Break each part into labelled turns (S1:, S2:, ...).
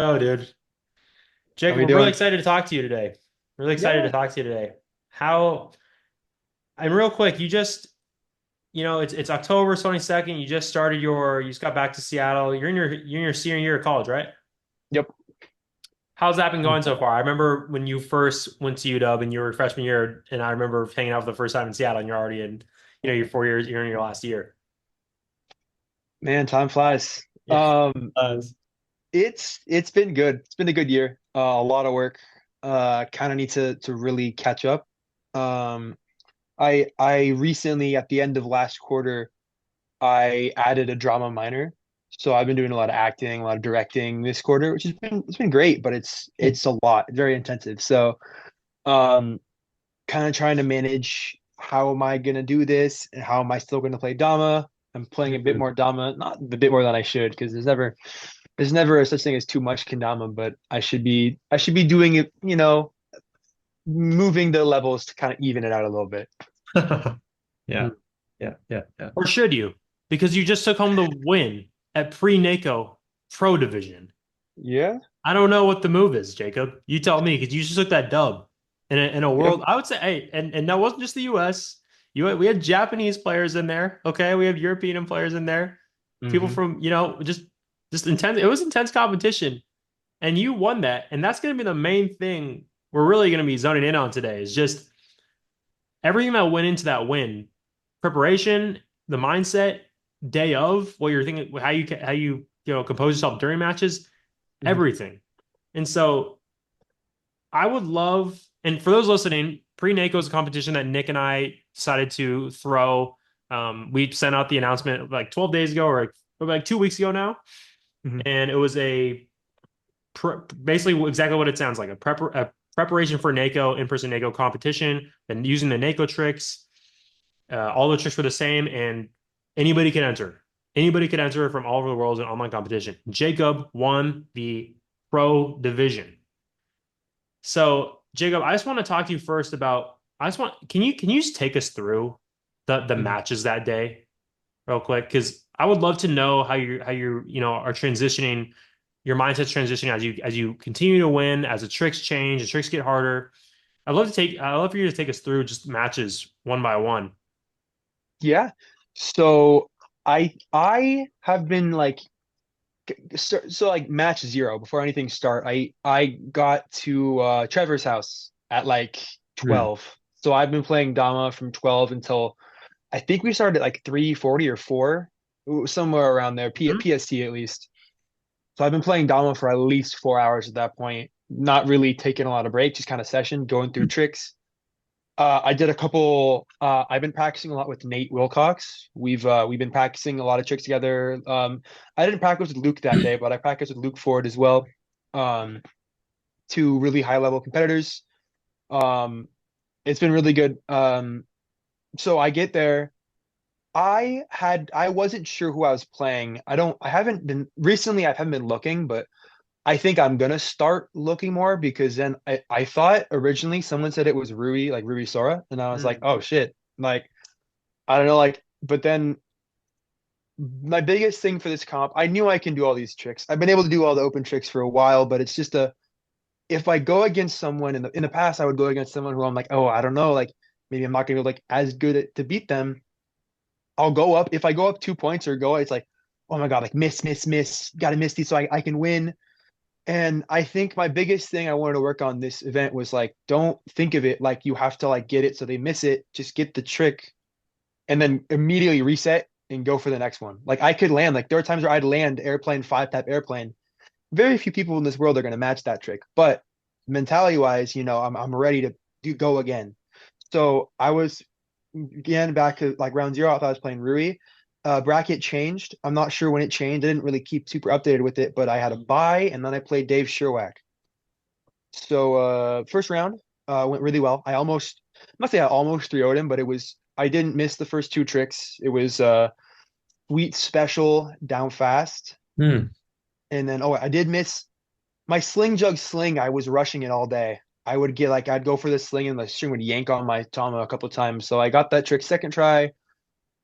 S1: Oh, dude.
S2: How
S1: Jacob,
S2: we
S1: I'm really
S2: doing?
S1: excited to talk to you today. Really excited to
S2: Yeah,
S1: talk to you today. How, and real quick, it's October 22nd. You just got back to Seattle. You're in your senior year of college, right?
S2: yep.
S1: How's that been going so far? I remember when you first went to UW and you were freshman year, and I remember hanging out for the first time in Seattle, and you're already in, your 4 years, you're in your last year.
S2: Man, time flies.
S1: Yeah.
S2: It's been good. It's been a good year. A lot of work. Kind of need to really catch up. Um, I recently at the end of last quarter, I added a drama minor. So I've been doing a lot of acting, a lot of directing this quarter, which has been great, but it's a lot, very intensive. So um kind of trying to manage how am I gonna do this and how am I still gonna play Dama. I'm playing a bit
S1: Mhm.
S2: more Dama, not a bit more than I should, because there's never a such thing as too much kendama, but I should be doing it, moving the levels to kind of even it out a little bit.
S1: Yeah.
S2: Mhm.
S1: Yeah. Yeah. Yeah. Or should you? Because you just took home the win at pre-NAKO Pro Division.
S2: Yeah.
S1: I don't know what the move is, Jacob. You tell me, because you just took that dub in a
S2: Yep.
S1: world. I would say, hey, and that wasn't just the U.S. We had Japanese players in there. Okay, we have European players in there. People
S2: Hmm.
S1: from just intense. It was intense competition, and you won that. And that's going to be the main thing we're really going to be zoning in on today. Is just everything that went into that win, preparation, the mindset, day of, what you're thinking, how you compose yourself during matches,
S2: Hmm.
S1: everything. And so I would love, and for those listening, pre-NAKO is a competition that Nick and I decided to throw. We sent out the announcement like 12 days ago or like 2 weeks ago now,
S2: Hmm.
S1: and it was basically exactly what it sounds like a preparation for NAKO in-person NAKO competition. Then using the NAKO tricks, all the tricks were the same, and anybody can enter. Anybody could enter from all over the world in online competition. Jacob won the pro division. So, Jacob, I just want to talk to you first about I just want can you just take us through the
S2: Hmm.
S1: matches that day real quick? Because I would love to know how you are transitioning, your mindset's transitioning as you continue to win, as the tricks change, the tricks get harder. I'd love for you to take us through just matches one by one.
S2: Yeah. So I have been like so like match zero before anything start. I got to Trevor's house at like
S1: Hmm.
S2: 12. So I've been playing Dama from 12 until I think we started at like 3:40 or 4, somewhere around there,
S1: Hmm?
S2: PST at least. So I've been playing Dama for at least 4 hours at that point, not really taking a lot of breaks, just kind of session, going through tricks. I did a couple. I've been practicing a lot with Nate Wilcox. We've been practicing a lot of tricks together. I didn't practice with Luke that day, but I practiced with Luke Ford as well. Um, Two really high level competitors. Um, it's been really good. So I get there. I wasn't sure who I was playing. I haven't been recently. I haven't been looking, but I think I'm gonna start looking more because then I thought originally someone said it was Rui, like Rui Sora, and I was like,
S1: Hmm.
S2: oh shit, like I don't know, like. But then my biggest thing for this comp, I knew I can do all these tricks. I've been able to do all the open tricks for a while, but it's just a if I go against someone in the past, I would go against someone who I'm like, oh, I don't know, like maybe I'm not gonna be like as good to beat them. I'll go up if I go up 2 points or go, it's like, oh my God, like miss, miss, miss, gotta miss these so I can win. And I think my biggest thing I wanted to work on this event was like, don't think of it like you have to like get it so they miss it. Just get the trick and then immediately reset and go for the next one. Like I could land, like there are times where I'd land airplane, five tap airplane. Very few people in this world are going to match that trick. But mentality wise, I'm ready to go again. So I was again back to like round zero. I thought I was playing Rui. Bracket changed. I'm not sure when it changed. I didn't really keep super updated with it, but I had a buy and then I played Dave Sherwack. So first round went really well. I'm not say I almost 3 0'd him, but I didn't miss the first two tricks. It was sweet special down fast.
S1: Hmm.
S2: And then I did miss my sling jug sling. I was rushing it all day. I would get like I'd go for the sling and the string would yank on my tama a couple of times. So I got that trick second try.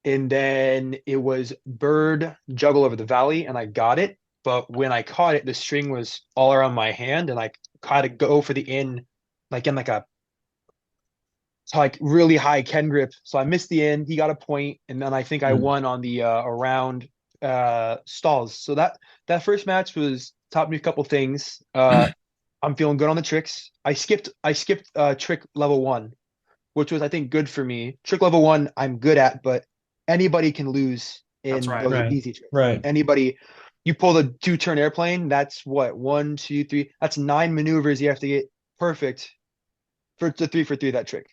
S2: And then it was bird juggle over the valley and I got it. but when I caught it, the string was all around my hand, and I caught it go for the in, like in like a like really high Ken grip. So I missed the in. He got a point, and then I think I
S3: Mm.
S2: won on the around stalls. So that first match was taught me a couple things. I'm feeling good on the tricks. I skipped trick level one, which was I think good for me. Trick level one I'm good at, but anybody can lose
S1: That's
S2: in
S1: right.
S2: those
S3: Right.
S2: easy tricks.
S3: Right.
S2: Anybody, you pull the two-turn airplane, that's what, one, two, three. That's nine maneuvers you have to get perfect for the three for three that trick.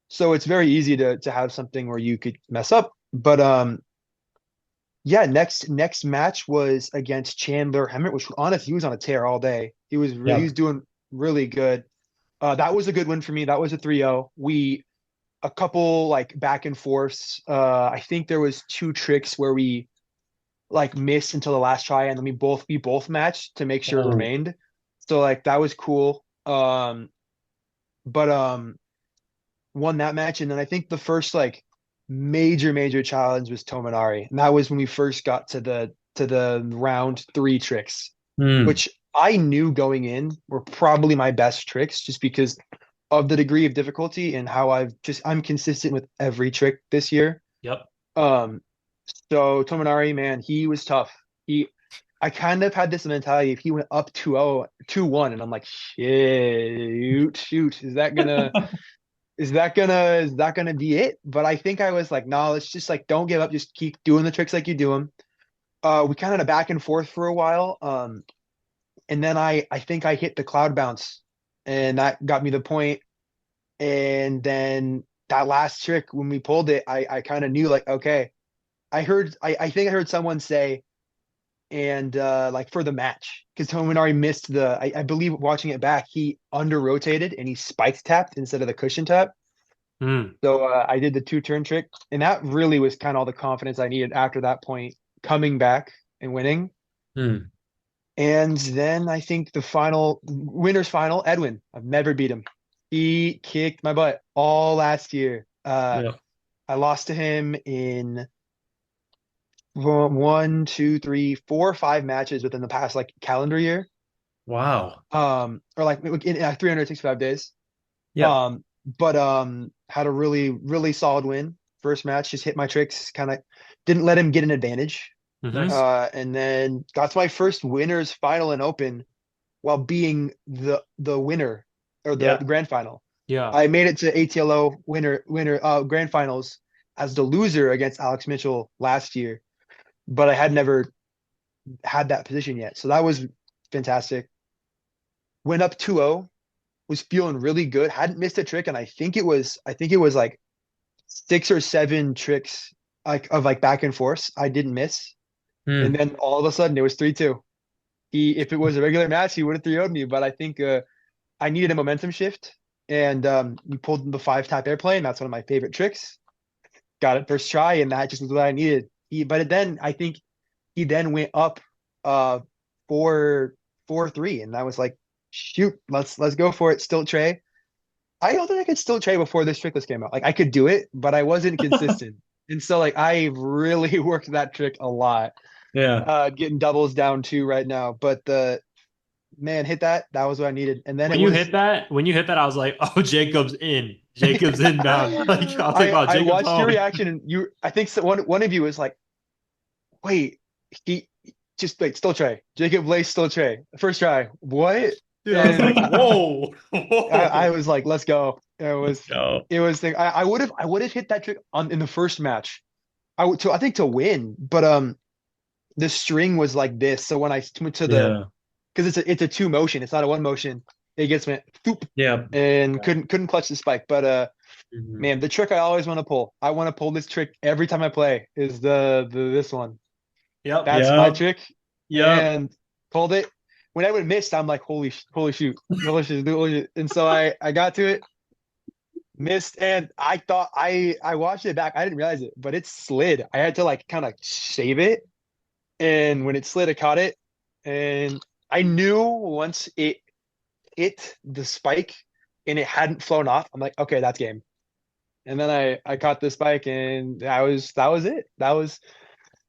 S2: So it's very easy to have something where you could mess up. But yeah, next match was against Chandler Hemmert, which honestly he was on a tear all day. He
S3: Yep.
S2: was doing really good. That was a good win for me. That was a 3-0. We a couple like back and forths. I think there was two tricks where we like missed until the last try, and then we both matched to make sure it
S3: Oh.
S2: remained. So like that was cool. But won that match, and then I think the first like major challenge was Tominari, and that was when we first got to the round three tricks,
S3: Mm.
S2: which I knew going in were probably my best tricks, just because of the degree of difficulty and how I'm consistent with every trick this year.
S1: Yep.
S2: Um, so Tominari, man, he was tough. I kind of had this mentality if he went up 2-0, 2-1, and I'm like, shoot, is that gonna be it? But I think I was like, no, let's just like don't give up, just keep doing the tricks like you do them. We kind of had a back and forth for a while. And then I think I hit the cloud bounce, and that got me the point. And then that last trick when we pulled it, I kind of knew like, okay, I think I heard someone say, and like for the match, because Tominari missed I believe watching it back, he under rotated and he spiked tapped instead of the cushion tap.
S1: Mm.
S2: So I did the two-turn trick, and that really was kind of all the confidence I needed after that point, coming back and winning.
S3: Mm.
S2: And then I think the final winner's final, Edwin. I've never beat him. He kicked my butt all last year.
S3: Yeah.
S2: I lost to him in one, two, three, four, five matches within the past like calendar year.
S3: Wow.
S2: Or like in 365 days.
S3: Yep.
S2: But had a really solid win. First match, just hit my tricks, kind of didn't let him get an advantage.
S3: Nice.
S2: And then got to my first winners final and open while being the winner or the
S3: Yeah.
S2: grand final.
S1: Yeah.
S2: I made it to ATLO winner grand finals as the loser against Alex Mitchell last year, but I had never had that position yet. So that was fantastic. Went up 2-0, was feeling really good. Hadn't missed a trick, and I think it was like six or seven tricks like of like back and forth I didn't miss. And
S3: Mm.
S2: then all of a sudden it was 3-2. If it was a regular match, he would have 3-0'd me, but I think I needed a momentum shift, and we pulled the five tap airplane. That's one of my favorite tricks. Got it first try, and that just was what I needed. But then I think he then went up uh 4-3, and I was like, shoot, let's go for it. Still Trey. I don't think I could still Trey before this trick list came out. Like I could do it, but I wasn't consistent. And so like I really worked that trick a lot.
S3: Yeah.
S2: Getting doubles down two right now. But the man hit that. That was what I needed. And then it was
S1: When you hit that, I was like, oh, Jacob's in. Jacob's inbound. Like I was like, oh,
S2: I
S1: Jacob's
S2: watched your
S1: home.
S2: reaction, and I think one of you was like, wait, he just wait, still Trey. Jacob Blaze still Trey. First try. What?
S1: Dude, I was like,
S2: And
S1: whoa,
S2: I
S1: whoa.
S2: was like, let's go.
S3: Go.
S2: It was thing. I would have hit that trick on in the first match. I think to win, but the string was like this. So when I went to the
S3: Yeah.
S2: because it's a two motion, it's not a one motion. It gets went thoop,
S3: Yeah.
S2: and couldn't clutch the spike. But
S3: Mhm.
S2: man, the trick I always want to pull. I want to pull this trick every time I play is the this one.
S1: Yep.
S2: That's my
S3: Yep.
S2: trick,
S3: Yep.
S2: and pulled it. When I would missed, I'm like, holy shoot, holy shit. And so I got to it, missed, and I thought I watched it back. I didn't realize it, but it slid. I had to like kind of save it, and when it slid, I caught it, and I knew once it hit the spike and it hadn't flown off, I'm like, okay, that's game. And then I caught the spike, and that was it. That was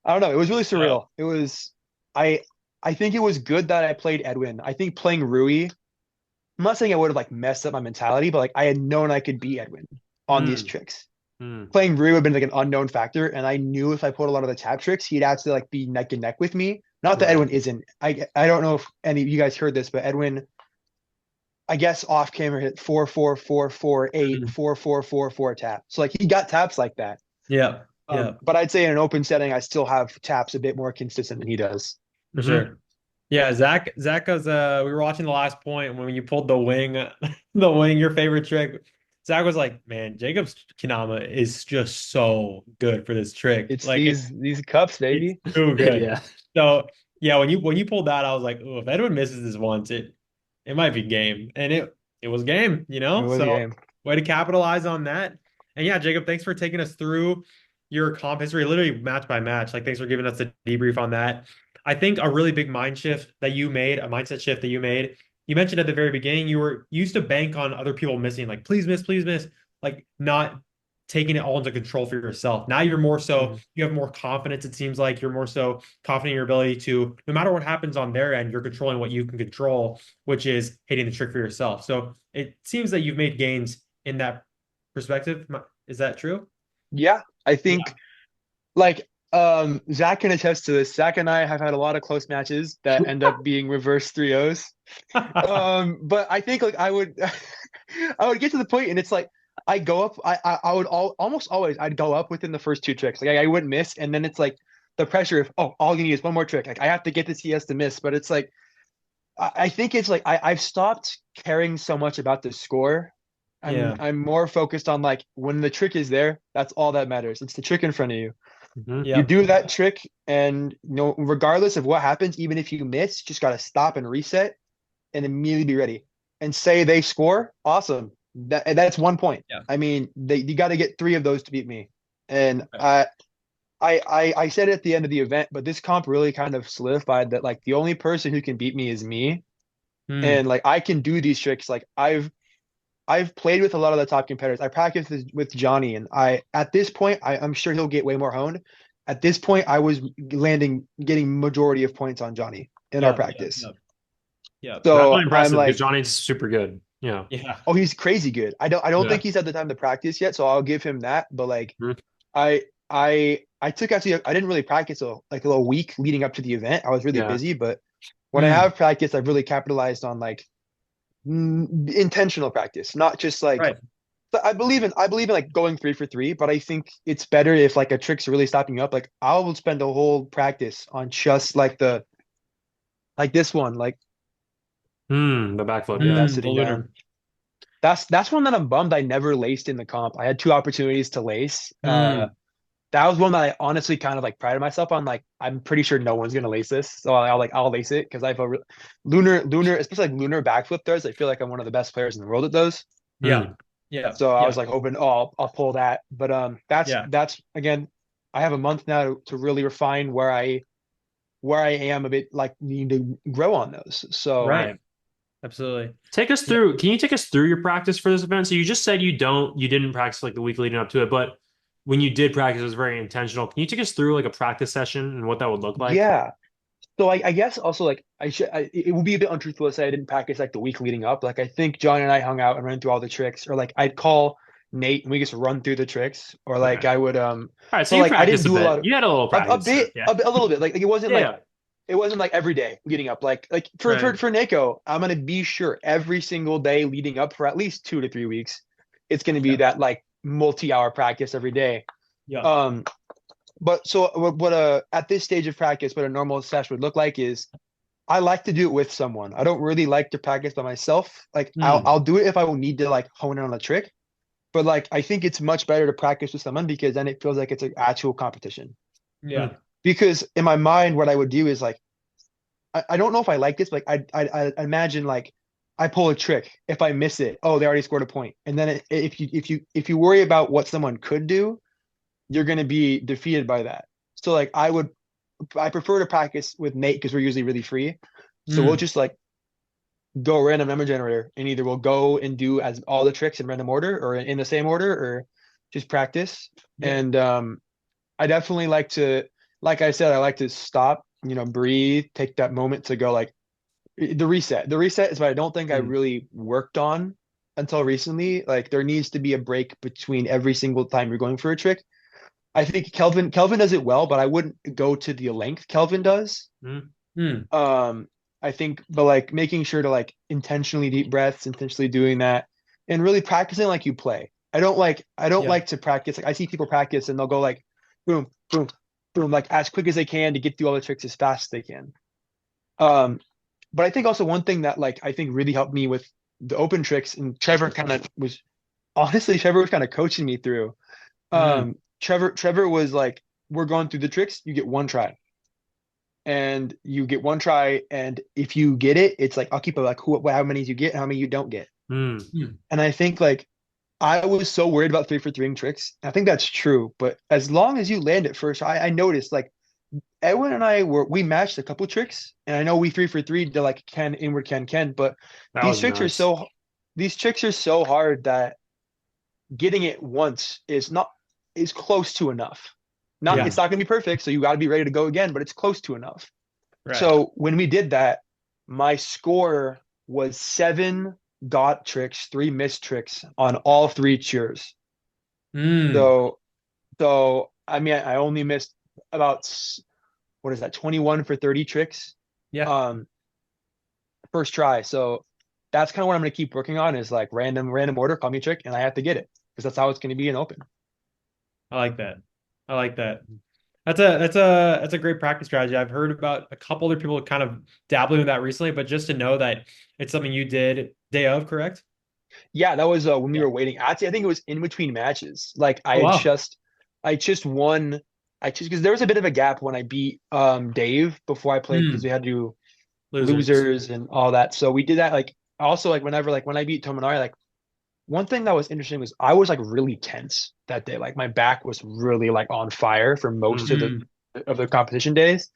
S2: I don't know. It was really
S3: Yeah.
S2: surreal. It was I I think it was good that I played Edwin. I think playing Rui, I'm not saying I would have like messed up my mentality, but like I had known I could beat Edwin on these
S1: Mm,
S2: tricks.
S1: mm,
S2: Playing Rui would have been like an unknown factor, and I knew if I pulled a lot of the tap tricks, he'd have to like be neck and neck with me. Not that
S1: right.
S2: Edwin isn't. I don't know if any of you guys heard this, but Edwin, I guess off camera hit 4-4-4-4-8,
S3: Mm.
S2: 4-4-4-4 tap. So like he got taps like that.
S3: Yeah. Yeah.
S2: But I'd say in an open setting, I still have taps a bit more consistent than he does.
S3: For
S1: Mhm.
S3: sure. Yeah, Zach was we were watching the last point when you pulled the wing, the wing, your favorite trick. Zach was like, man, Jacob's kendama is just so good for this trick.
S2: It's
S3: Like
S2: these cups,
S3: it's
S2: baby.
S3: too good.
S1: Yeah.
S3: So yeah, when you pulled that, I was like, oh, if Edwin misses this once, it might be game. And it was game, you
S2: It
S3: know?
S2: was a
S3: So
S2: game.
S3: way to capitalize on that. And yeah, Jacob, thanks for taking us through your comp history, literally match by match. Like thanks for giving us a debrief on that. I think a really big mind shift that you made, a mindset shift that you made, you mentioned at the very beginning, you used to bank on other people missing, like please miss, like not taking it all into control for yourself. Now you're more so,
S2: Mhm.
S3: you have more confidence. It seems like you're more so confident in your ability to, no matter what happens on their end, you're controlling what you can control, which is hitting the trick for yourself. So it seems that you've made gains in that perspective. Is that true?
S2: Yeah, I think
S3: Yeah.
S2: like Zach can attest to this. Zach and I have had a lot of close matches that end up being reverse 3-0s. But I think like I would I would get to the point and it's like I go up I would almost always I'd go up within the first two tricks. Like I wouldn't miss and then it's like the pressure of all you need is one more trick. Like I have to get this, he has to miss, but it's like I think it's like I've stopped caring so much about the score.
S3: Yeah.
S2: I'm more focused on like when the trick is there, that's all that matters. It's the trick in front of you.
S1: Mhm.
S2: You
S3: Yep.
S2: do that trick, and regardless of what happens, even if you miss, just gotta stop and reset and immediately be ready. And say they score, awesome. That's 1 point.
S3: Yeah.
S2: I mean, you got to get three of those to beat me. And
S3: Right.
S2: I said it at the end of the event, but this comp really kind of solidified that like the only person who can beat me is me.
S3: Hmm.
S2: And like I can do these tricks. Like I've played with a lot of the top competitors. I practiced with Johnny, and at this point, I'm sure he'll get way more honed. At this point, I was getting majority of points on Johnny in our
S3: Yep.
S2: practice.
S3: Yep.
S1: That's really
S2: So I'm
S1: impressive because
S2: like,
S1: Johnny's super good. Yeah.
S3: Yeah.
S2: oh, he's crazy good. I don't
S1: Yeah.
S2: think he's had the time to practice yet, so I'll give him that. But like,
S1: Mhm.
S2: I took actually I didn't really practice like a little week leading up to the event. I was really
S1: Yeah.
S2: busy, but when I
S3: Hmm.
S2: have practice, I've really capitalized on like intentional practice, not just like.
S3: Right.
S2: But I believe in like going 3 for 3, but I think it's better if like a trick's really stopping you up. Like I will spend a whole practice on just like this one, like
S1: The backflip.
S2: with
S1: Yeah.
S2: that
S3: The
S2: sitting
S3: lunar.
S2: down. That's one that I'm bummed I never laced in the comp. I had two opportunities to lace.
S3: Hmm.
S2: That was one that I honestly kind of like prided myself on. Like I'm pretty sure no one's gonna lace this, so I'll lace it because I've a lunar, especially like lunar backflip throws. I feel like I'm one of the best players in the world at those.
S3: Yeah. Yeah.
S2: So I
S3: Yeah.
S2: was like hoping, oh, I'll pull that. But
S3: Yeah.
S2: that's again, I have a month now to really refine where I am a bit like need to grow on those. So
S3: Right.
S1: Right.
S3: Absolutely.
S1: Take us
S3: Yeah.
S1: through. Can you take us through your practice for this event? So you just said you didn't practice like the week leading up to it, but when you did practice, it was very intentional. Can you take us through like a practice session and what that would look like?
S2: yeah. So I guess also like it would be a bit untruthful to say I didn't practice like the week leading up. Like I think John and I hung out and ran through all the tricks, or like I'd call Nate and we just run through the tricks, or
S1: Okay.
S2: like I would
S1: All right. So
S2: but
S1: you
S2: like I didn't
S1: practiced a
S2: do a lot
S1: bit.
S2: of
S1: You had a little
S2: a
S1: practice.
S2: bit
S1: Yeah.
S2: a little bit like
S1: Yeah.
S2: it wasn't like every day leading up. Like for
S1: Right.
S2: for NAKO, I'm gonna be sure every single day leading up for at least 2 to 3 weeks, it's gonna be
S3: Yeah.
S2: that like multi-hour practice every day.
S3: Yeah.
S2: But so what at this stage of practice, what a normal session would look like is I like to do it with someone. I don't really like to practice by myself. Like
S3: Hmm.
S2: I'll do it if I will need to like hone in on a trick. But like I think it's much better to practice with someone because then it feels like it's an actual competition.
S3: Yeah.
S2: Because in my mind, what I would do is like I don't know if I like this, but like I imagine like I pull a trick. If I miss it, oh, they already scored a point. And then if you worry about what someone could do, you're gonna be defeated by that. So like I prefer to practice with Nate because we're usually really free. So we'll
S3: Hmm.
S2: just like go random number generator and either we'll go and do as all the tricks in random order or in the same order or just practice.
S3: Yeah.
S2: And I definitely like to, like I said, I like to stop breathe, take that moment to go like the reset. The reset is what I don't think I
S1: Mm.
S2: really worked on until recently. Like there needs to be a break between every single time you're going for a trick. I think Kelvin does it well, but I wouldn't go to the length Kelvin does.
S1: Mm.
S3: Mm.
S2: I think, but like making sure to like intentionally deep breaths, intentionally doing that, and really practicing like you play. I don't
S3: Yeah.
S2: like to practice. Like I see people practice and they'll go like boom, boom, boom, like as quick as they can to get through all the tricks as fast as they can. Um, but I think also one thing that like I think really helped me with the open tricks, and Trevor was kind of coaching me through.
S3: Mm.
S2: Trevor was like, we're going through the tricks, you get one try. And you get one try, and if you get it, it's like I'll keep it like how many you get and how many you don't get.
S1: Mm.
S3: Mm.
S2: And I think like I was so worried about 3 for 3ing tricks. I think that's true, but as long as you land it first, I noticed like Edwin and we matched a couple tricks, and I know we 3 for 3 to like Ken inward Ken, but
S1: That
S2: these
S1: was
S2: tricks are
S1: nuts.
S2: so these tricks are so hard that getting it once is close to enough. Not
S3: Yeah.
S2: It's not gonna be perfect, so you got to be ready to go again, but it's close to enough.
S3: Right.
S2: So when we did that, my score was 7 got tricks, 3 missed tricks on all 3 cheers.
S3: Mm.
S2: So I mean, I only missed about what is that, 21 for 30 tricks,
S3: Yeah.
S2: um, first try. So that's kind of what I'm going to keep working on is like random order, call me a trick, and I have to get it because that's how it's going to be in open.
S3: I like that. I like that. That's a great practice strategy. I've heard about a couple other people kind of dabbling with that recently, but just to know that it's something you did day of, correct?
S2: Yeah, that was when we
S3: Yeah.
S2: were waiting. Actually, I think it was in between matches. Like
S3: Oh wow.
S2: I just won. I just because there was a bit of a gap when I beat Dave before I played because we
S3: Mm.
S2: had to do
S3: Losers.
S2: losers and all that. So we did that. Like also like whenever like when I beat Tominari, like one thing that was interesting was I was like really tense that day. Like my back was really like on fire for most of the
S3: Mm.
S2: competition days.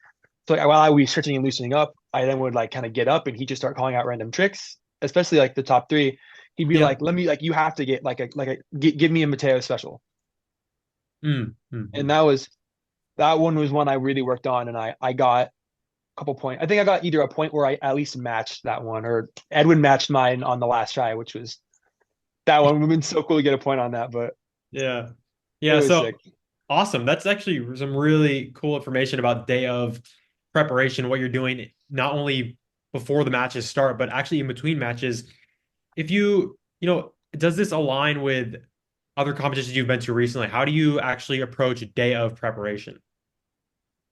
S2: So like while I was stretching and loosening up, I then would like kind of get up and he'd just start calling out random tricks, especially like the top three. He'd be
S3: Yeah.
S2: like, "Let me like you have to get give me a Mateo special."
S3: Mm. Mm.
S2: And
S3: Mm.
S2: that one was one I really worked on, and I got a couple points. I think I got either a point where I at least matched that one, or Edwin matched mine on the last try, which was that one would have been so cool to get a point on that, but
S3: Yeah.
S2: it
S3: Yeah.
S2: was
S3: So
S2: sick.
S3: awesome. That's actually some really cool information about day of preparation, what you're doing, not only before the matches start, but actually in between matches. If does this align with other competitions you've been to recently? How do you actually approach a day of preparation?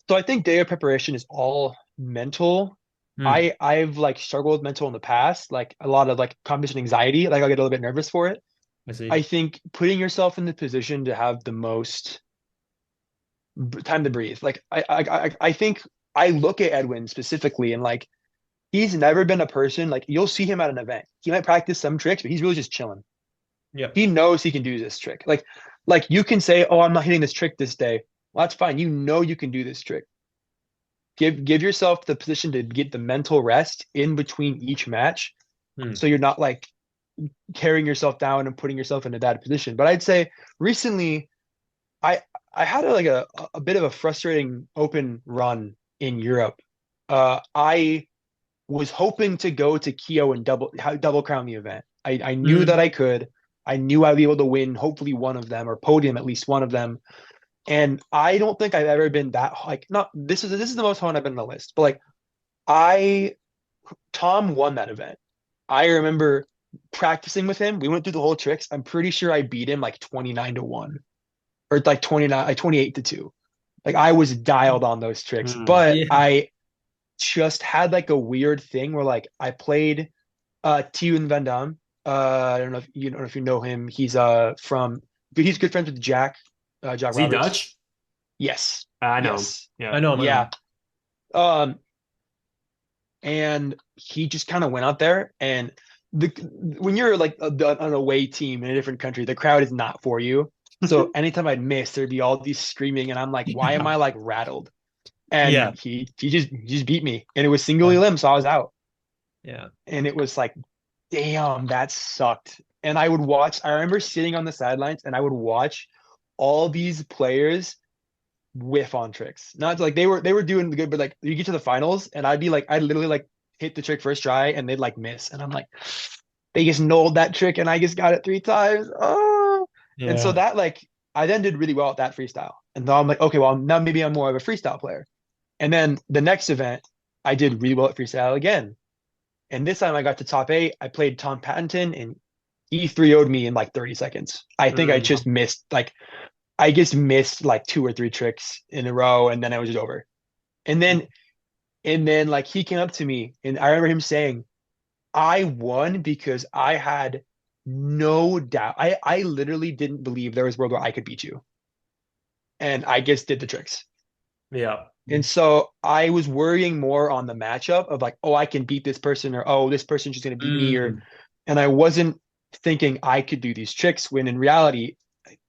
S2: So I think day of preparation is all mental.
S3: Hmm.
S2: I've like struggled with mental in the past, like a lot of like competition anxiety. Like I'll get a little bit nervous for it.
S3: I see.
S2: I think putting yourself in the position to have the most time to breathe. Like I think I look at Edwin specifically and like he's never been a person like you'll see him at an event. He might practice some tricks, but he's really just chilling.
S3: Yep.
S2: He knows he can do this trick. Like you can say, "Oh, I'm not hitting this trick this day." Well, that's fine. You know you can do this trick. Give yourself the position to get the mental rest in between each match,
S3: Hmm.
S2: so you're not like carrying yourself down and putting yourself in a bad position. But I'd say recently, I I had a bit of a frustrating open run in Europe. I was hoping to go to Kyo and double crown the event. I knew that
S3: Hmm.
S2: I could. I knew I'd be able to win hopefully one of them or podium at least one of them. And I don't think I've ever been that like not this is the most fun I've been on the list. But like I Tom won that event. I remember practicing with him. We went through the whole tricks. I'm pretty sure I beat him like 29-1 or like 29 like 28-2. Like I was dialed on those tricks.
S1: Mm.
S2: But
S3: Yeah.
S2: I just had like a weird thing where like I played Tiyun Van Dam. I don't know if you know him. He's good friends with Jack
S1: Is he
S2: Roberts.
S1: Dutch?
S2: Yes.
S1: I know him.
S2: Yes.
S1: Yeah.
S3: I know him. I know
S2: Yeah.
S3: him.
S2: Um, and he just kind of went out there and the when you're like an away team in a different country, the crowd is not for you. So anytime I'd miss, there'd be all these screaming, and I'm like, why am I like rattled? And
S3: Yeah.
S2: he just beat me, and it was single
S3: Yeah.
S2: elim, so I was out,
S3: Yeah.
S2: and it was like, damn, that sucked. And I would watch. I remember sitting on the sidelines, and I would watch all these players whiff on tricks. Not like they were doing good, but like you get to the finals and I'd literally like hit the trick first try and they'd like miss. And I'm like, they just nulled that trick and I just got it 3 times. Oh. And so
S3: Yeah.
S2: that like I then did really well at that freestyle. And now I'm like, okay, well now maybe I'm more of a freestyle player. And then the next event, I did really well at freestyle again. And this time I got to top 8. I played Tom Pattinson and he 3-0'd me in like 30 seconds. I think
S1: Mm.
S2: I just missed like 2 or 3 tricks in a row and then I was just over. And then like he came up to me and I remember him saying, I won because I had no doubt. I literally didn't believe there was a world where I could beat you. And I just did the tricks.
S1: Yeah.
S2: And so I was worrying more on the matchup of like, oh, I can beat this person, or oh, this person's just gonna beat me, or
S3: Mm.
S2: and I wasn't thinking I could do these tricks when in reality,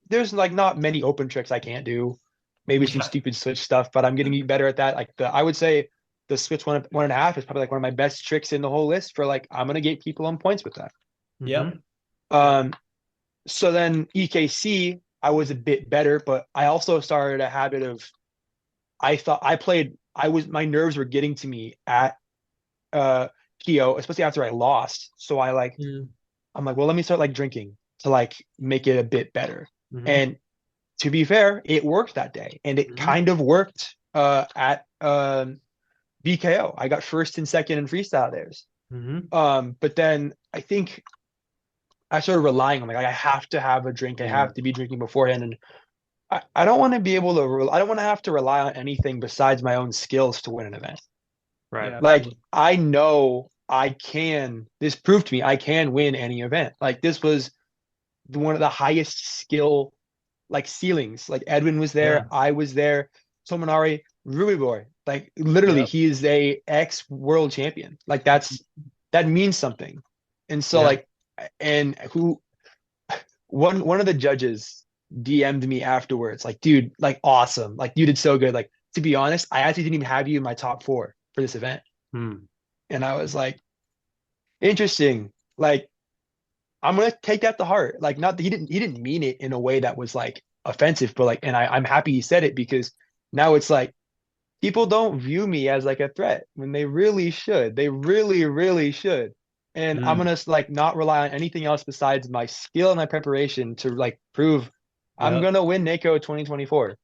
S2: there's like not many open tricks I can't do. Maybe some
S3: Yeah.
S2: stupid switch stuff, but I'm getting better at that. Like I would say the switch 1.5 is probably like one of my best tricks in the whole list for like I'm gonna get people on points with that.
S3: Yep.
S1: Hmm.
S2: Um, so then EKC, I was a bit better, but I also started a habit of I thought I played. I was my nerves were getting to me at uh Kyo, especially after I lost. So
S3: Mm.
S2: I'm like, well, let me start like drinking to like make it a bit better.
S1: Hmm.
S2: And to be fair, it worked that day, and it
S3: Mhm.
S2: kind of worked at BKO. I got first and second in freestyle theirs.
S1: Hmm.
S2: But then I think I started relying on like I have to have a drink. I
S3: Yeah.
S2: have to be drinking beforehand, and I don't want to be able to. I don't want to have to rely on anything besides my own skills to win an event.
S1: Right.
S3: Yeah,
S2: Like
S3: absolutely.
S2: I know I can. This proved to me I can win any event. Like this was one of the highest skill like ceilings. Like Edwin was
S3: Yeah.
S2: there, I was there, Tominari, Ruby Boy. Like literally,
S3: Yep.
S2: he is a ex world champion. Like that means something. And so
S3: Yeah.
S2: like, and who one of the judges DM'd me afterwards, like, dude, like awesome, like you did so good. Like to be honest, I actually didn't even have you in my top 4 for this event.
S1: Mm.
S2: And I was like, interesting. Like, I'm gonna take that to heart. Like, not he didn't mean it in a way that was like offensive, but like, and I'm happy he said it because now it's like people don't view me as like a threat when they really should. They really, really should. And I'm
S3: Mm.
S2: gonna like not rely on anything else besides my skill and my preparation to like prove I'm
S3: Yep.
S2: gonna win NAKO 2024.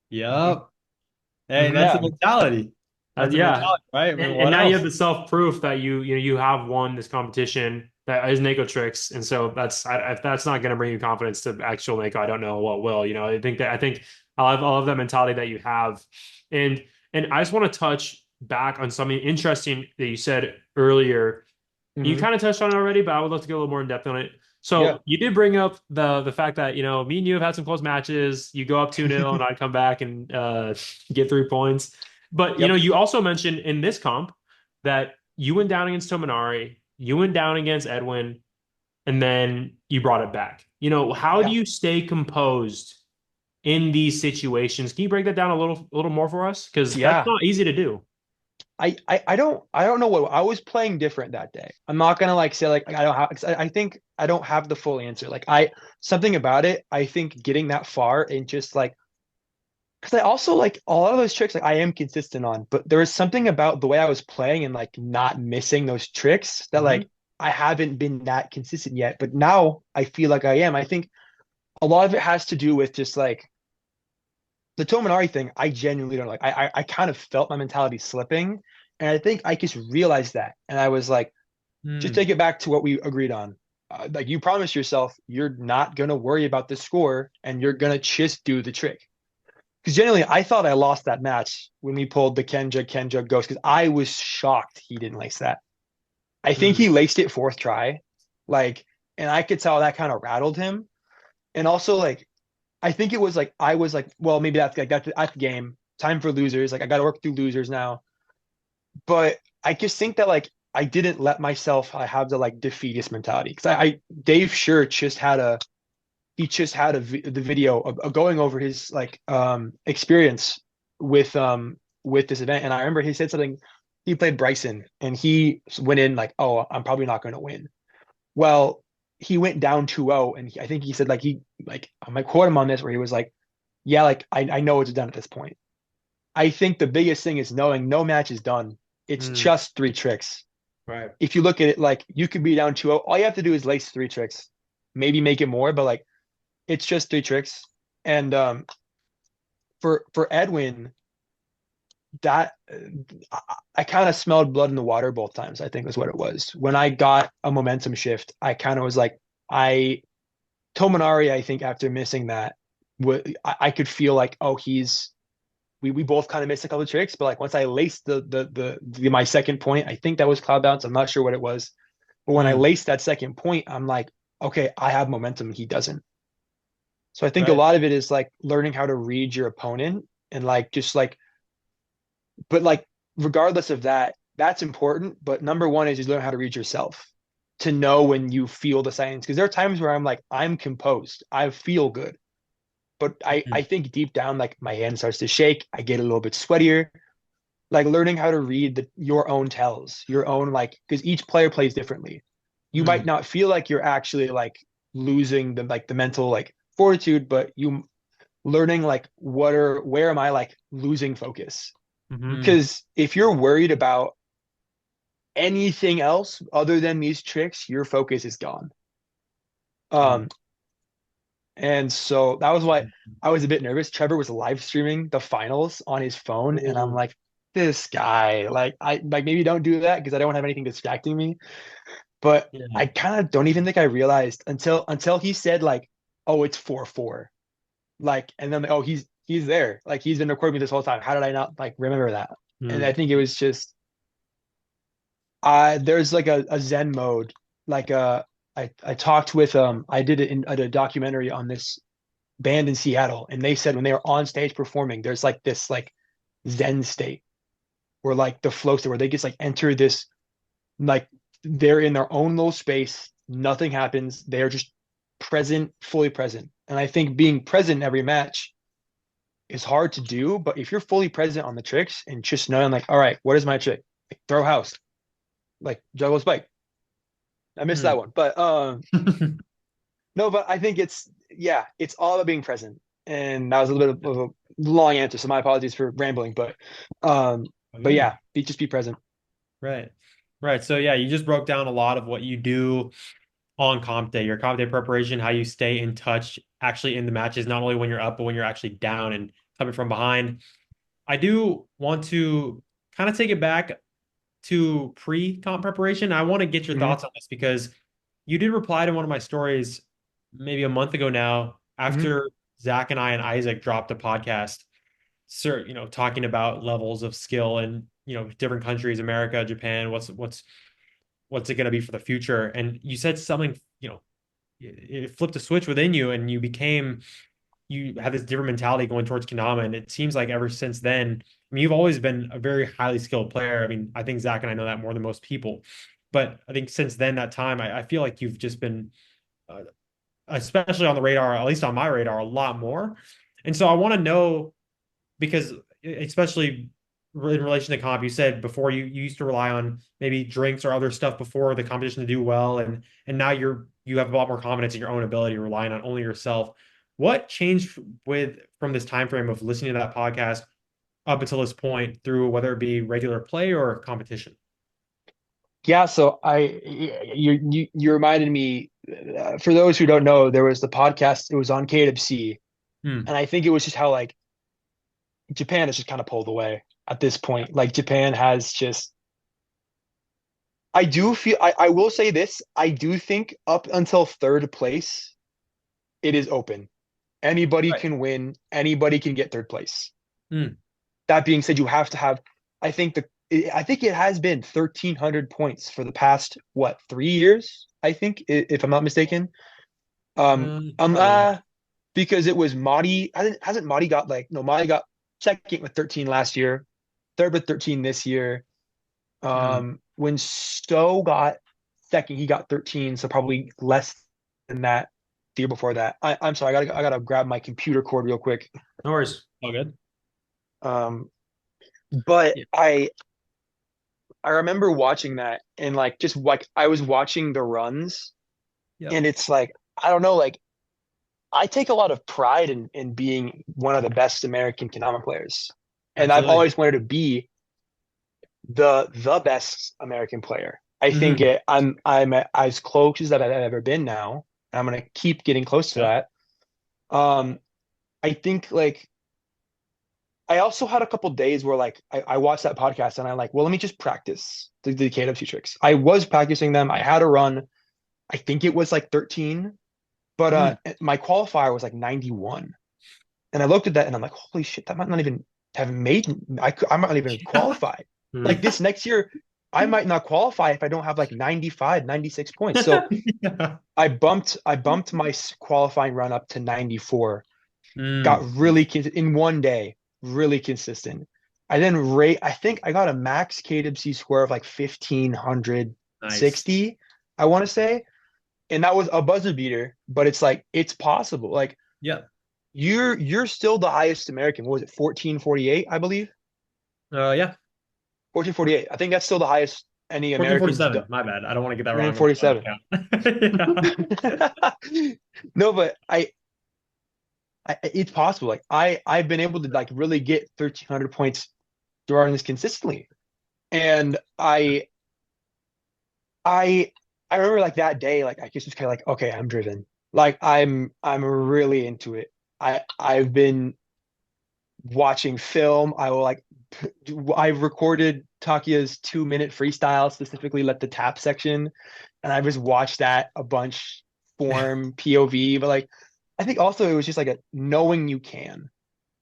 S3: Yep. Hey,
S1: Hmm.
S3: that's the
S2: Yeah,
S3: mentality. That's the
S1: Yeah.
S3: mentality, right? I mean,
S1: And
S3: what
S1: now you have
S3: else?
S1: the self proof that you have won this competition that is NAKO tricks, and so if that's not going to bring you confidence to actual NAKO, I don't know what will. I think I love that mentality that you have, and and I just want to touch back on something interesting that you said earlier. You
S2: hmm
S1: kind of touched on it already, but I would love to go a little more in depth on it.
S2: yeah,
S1: So you did bring up the fact that me and you have had some close matches. You go up 2-0 and I come back and get 3 points. But
S2: yep,
S1: you also mentioned in this comp that you went down against Tominari, you went down against Edwin, and then you brought it back. How do
S2: yeah.
S1: you stay composed in these situations? Can you break that down a little more for us? Because that's
S2: Yeah,
S1: not easy to do.
S2: I don't know what I was playing different that day. I'm not gonna like say like I don't have 'cause I think I don't have the full answer. Like I something about it, I think getting that far and just like because I also like a lot of those tricks like I am consistent on, but there is something about the way I was playing and like not missing those tricks that
S1: Hmm.
S2: like I haven't been that consistent yet. But now I feel like I am. I think a lot of it has to do with just like the Tominari thing, I genuinely don't like. I kind of felt my mentality slipping, and I think I just realized that, and I was like, just
S3: Mm.
S2: take it back to what we agreed on. Like you promised yourself, you're not gonna worry about the score, and you're gonna just do the trick. Because generally, I thought I lost that match when we pulled the Kenja Ghost, because I was shocked he didn't lace that. I think he
S1: Mm.
S2: laced it fourth try, like, and I could tell that kind of rattled him. And also, like, I think it was like I was like, well, maybe that's the game. Time for losers. Like I got to work through losers now. But I just think that like I didn't let myself I have the like defeatist mentality because I Dave sure just had a he just had the video of going over his like experience with this event, and I remember he said something. He played Bryson and he went in like, oh, I'm probably not going to win. Well, he went down 2-0 and I think he said like I might quote him on this where he was like yeah, like I know it's done at this point. I think the biggest thing is knowing no match is done. It's
S1: Mm,
S2: just three tricks.
S1: right.
S2: If you look at it, like you could be down 2-0. All you have to do is lace three tricks, maybe make it more, but like it's just three tricks. And for Edwin, that I kind of smelled blood in the water both times, I think was what it was. When I got a momentum shift, I kind of was like, Tominari, I think after missing that, I could feel like, oh, we both kind of missed a couple of tricks, but like once I laced my second point, I think that was cloud bounce. I'm not sure what it was, but when I
S1: Mm,
S2: laced that second point, I'm like, okay, I have momentum. He doesn't. So I think a
S1: right.
S2: lot of it is like learning how to read your opponent and like just like, but like regardless of that, that's important. But number one is just learn how to read yourself to know when you feel the signs. Because there are times where I'm like, I'm composed, I feel good, but I
S1: Mm,
S2: think deep down, like my hand starts to shake, I get a little bit sweatier. Like learning how to read your own tells, your own like, because each player plays differently. You might
S1: mm,
S2: not feel like you're actually like losing the mental like fortitude, but you learning like where am I like losing focus?
S1: mhm,
S2: Because if you're worried about anything else other than these tricks, your focus is gone.
S1: mm,
S2: Um, and so that was why I was a bit nervous. Trevor was live streaming the finals on his phone, and I'm
S1: ooh,
S2: like, this guy, like I like maybe don't do that because I don't have anything distracting me. But
S1: yeah.
S2: I kind of don't even think I realized until he said like, oh, it's 4-4. Like, and then oh, he's there. Like he's been recording me this whole time. How did I not like remember that? And I
S1: Mm,
S2: think it was just there's like a Zen mode. Like I talked with I did a documentary on this band in Seattle, and they said when they were on stage performing, there's like this like Zen state where like the flow state where they just like enter this like they're in their own little space, nothing happens, they're just present, fully present. And I think being present in every match is hard to do, but if you're fully present on the tricks and just knowing like, all right, what is my trick? Like throw house, like juggle spike. I missed that
S1: mm.
S2: one, but no, but I think it's yeah, it's all about being present. And that was a little bit of a long answer, so my apologies for rambling, um,
S1: Oh,
S2: but
S1: yeah.
S2: yeah, just be present.
S3: Right. Right. So yeah, you just broke down a lot of what you do on comp day, your comp day preparation, how you stay in touch actually in the matches, not only when you're up, but when you're actually down and coming from behind. I do want to kind of take it back to pre-comp preparation. I want to get your
S2: Hmm.
S3: thoughts on this because you did reply to one of my stories maybe a month ago now
S2: Hmm.
S3: after Zach and I and Isaac dropped a podcast, sir, talking about levels of skill in, different countries, America, Japan, what's it going to be for the future? And you said something, it flipped a switch within you and you had this different mentality going towards kendama. And it seems like ever since then, I mean, you've always been a very highly skilled player. I mean, I think Zach and I know that more than most people. But I think since then, that time, I feel like you've just been, uh, especially on the radar, at least on my radar, a lot more. And so I want to know because, especially in relation to comp, you said before you used to rely on maybe drinks or other stuff before the competition to do well, and now you have a lot more confidence in your own ability, relying on only yourself. What changed with from this time frame of listening to that podcast up until this point through whether it be regular play or competition?
S2: Yeah, so you reminded me. For those who don't know, there was the podcast. It was on KWC,
S3: Hmm.
S2: and I think it was just how like Japan has just kind of pulled away at this point. Like Japan has just. I do feel. I will say this. I do think up until third place, it is open. Anybody
S3: Right.
S2: can win. Anybody can get third place.
S3: Hmm.
S2: That being said, you have to have. I think I think it has been 1,300 points for the past what 3 years. I think if I'm not mistaken. Um, um,
S3: Probably not.
S2: uh, because it was Madi. Hasn't Madi got like no Madi got second with 13 last year, third with 13 this year.
S3: Hmm.
S2: When Stowe got second, he got 13, so probably less than that the year before that. I'm sorry, I gotta grab my computer cord real quick.
S1: No worries.
S3: All good.
S2: Um, but
S3: Yeah.
S2: I remember watching that and like just like I was watching the runs
S3: Yep.
S2: and it's like I don't know like I take a lot of pride in being one of the best American kendama players, and I've
S3: Absolutely.
S2: always wanted to be the best American player. I think
S3: Hmm.
S2: I'm as close as I've ever been now. And I'm gonna keep getting close to
S3: Yeah.
S2: that. Um, I think like I also had a couple days where like I watched that podcast and I'm like, well, let me just practice the KWC tricks. I was practicing them. I had a run. I think it was like 13, but
S3: Mm.
S2: my qualifier was like 91. And I looked at that and I'm like, holy shit, that might not even have made I might not even qualify.
S1: Hmm.
S2: Like this next year, I might not qualify if I don't have like 95, 96 points. So
S3: Yeah.
S2: I bumped my qualifying run up to 94. Got
S3: Mm.
S2: really in one day, really consistent. I then rate. I think I got a max KWC score of like
S3: Nice.
S2: 1560, I want to say, and that was a buzzer beater. But it's like it's possible. Like
S3: Yeah.
S2: you're still the highest American. What was it, 1448? I believe
S3: Yeah.
S2: 1448. I think that's still the highest any Americans
S3: 1447.
S2: done.
S3: My bad. I don't want to get that wrong.
S2: 1447.
S3: Yeah.
S2: No, but it's possible. Like I've been able to like really get 1300 points throughout this consistently. And I I remember like that day, like I just was kind of like, okay, I'm driven. Like I'm really into it. I've been watching film. I will like I recorded Takia's 2 minute freestyle, specifically let the tap section, and I just watched that a bunch form POV. But like I think also it was just like a knowing you can.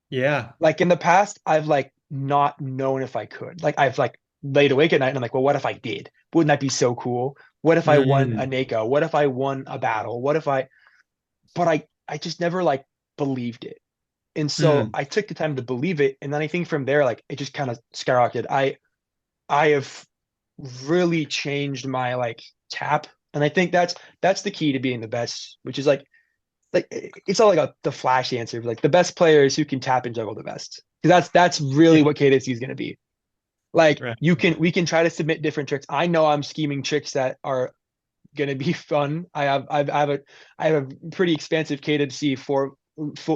S3: Yeah.
S2: Like in the past, I've like not known if I could. Like I've like laid awake at night and I'm like, well, what if I did? Wouldn't that be so cool? What if I won a
S3: Mm.
S2: NAKO? What if I won a battle? What if but I just never like believed it. And so
S3: Mm.
S2: I took the time to believe it. And then I think from there, like it just kind of skyrocketed. I have really changed my like tap. And I think that's the key to being the best, which is like it's not like the flash answer, but like the best players who can tap and juggle the best. Because that's really
S3: Yeah.
S2: what KDC is going to be. Like
S3: Right.
S2: we can try to submit different tricks. I know I'm scheming tricks that are going to be fun. I have a pretty expansive KWC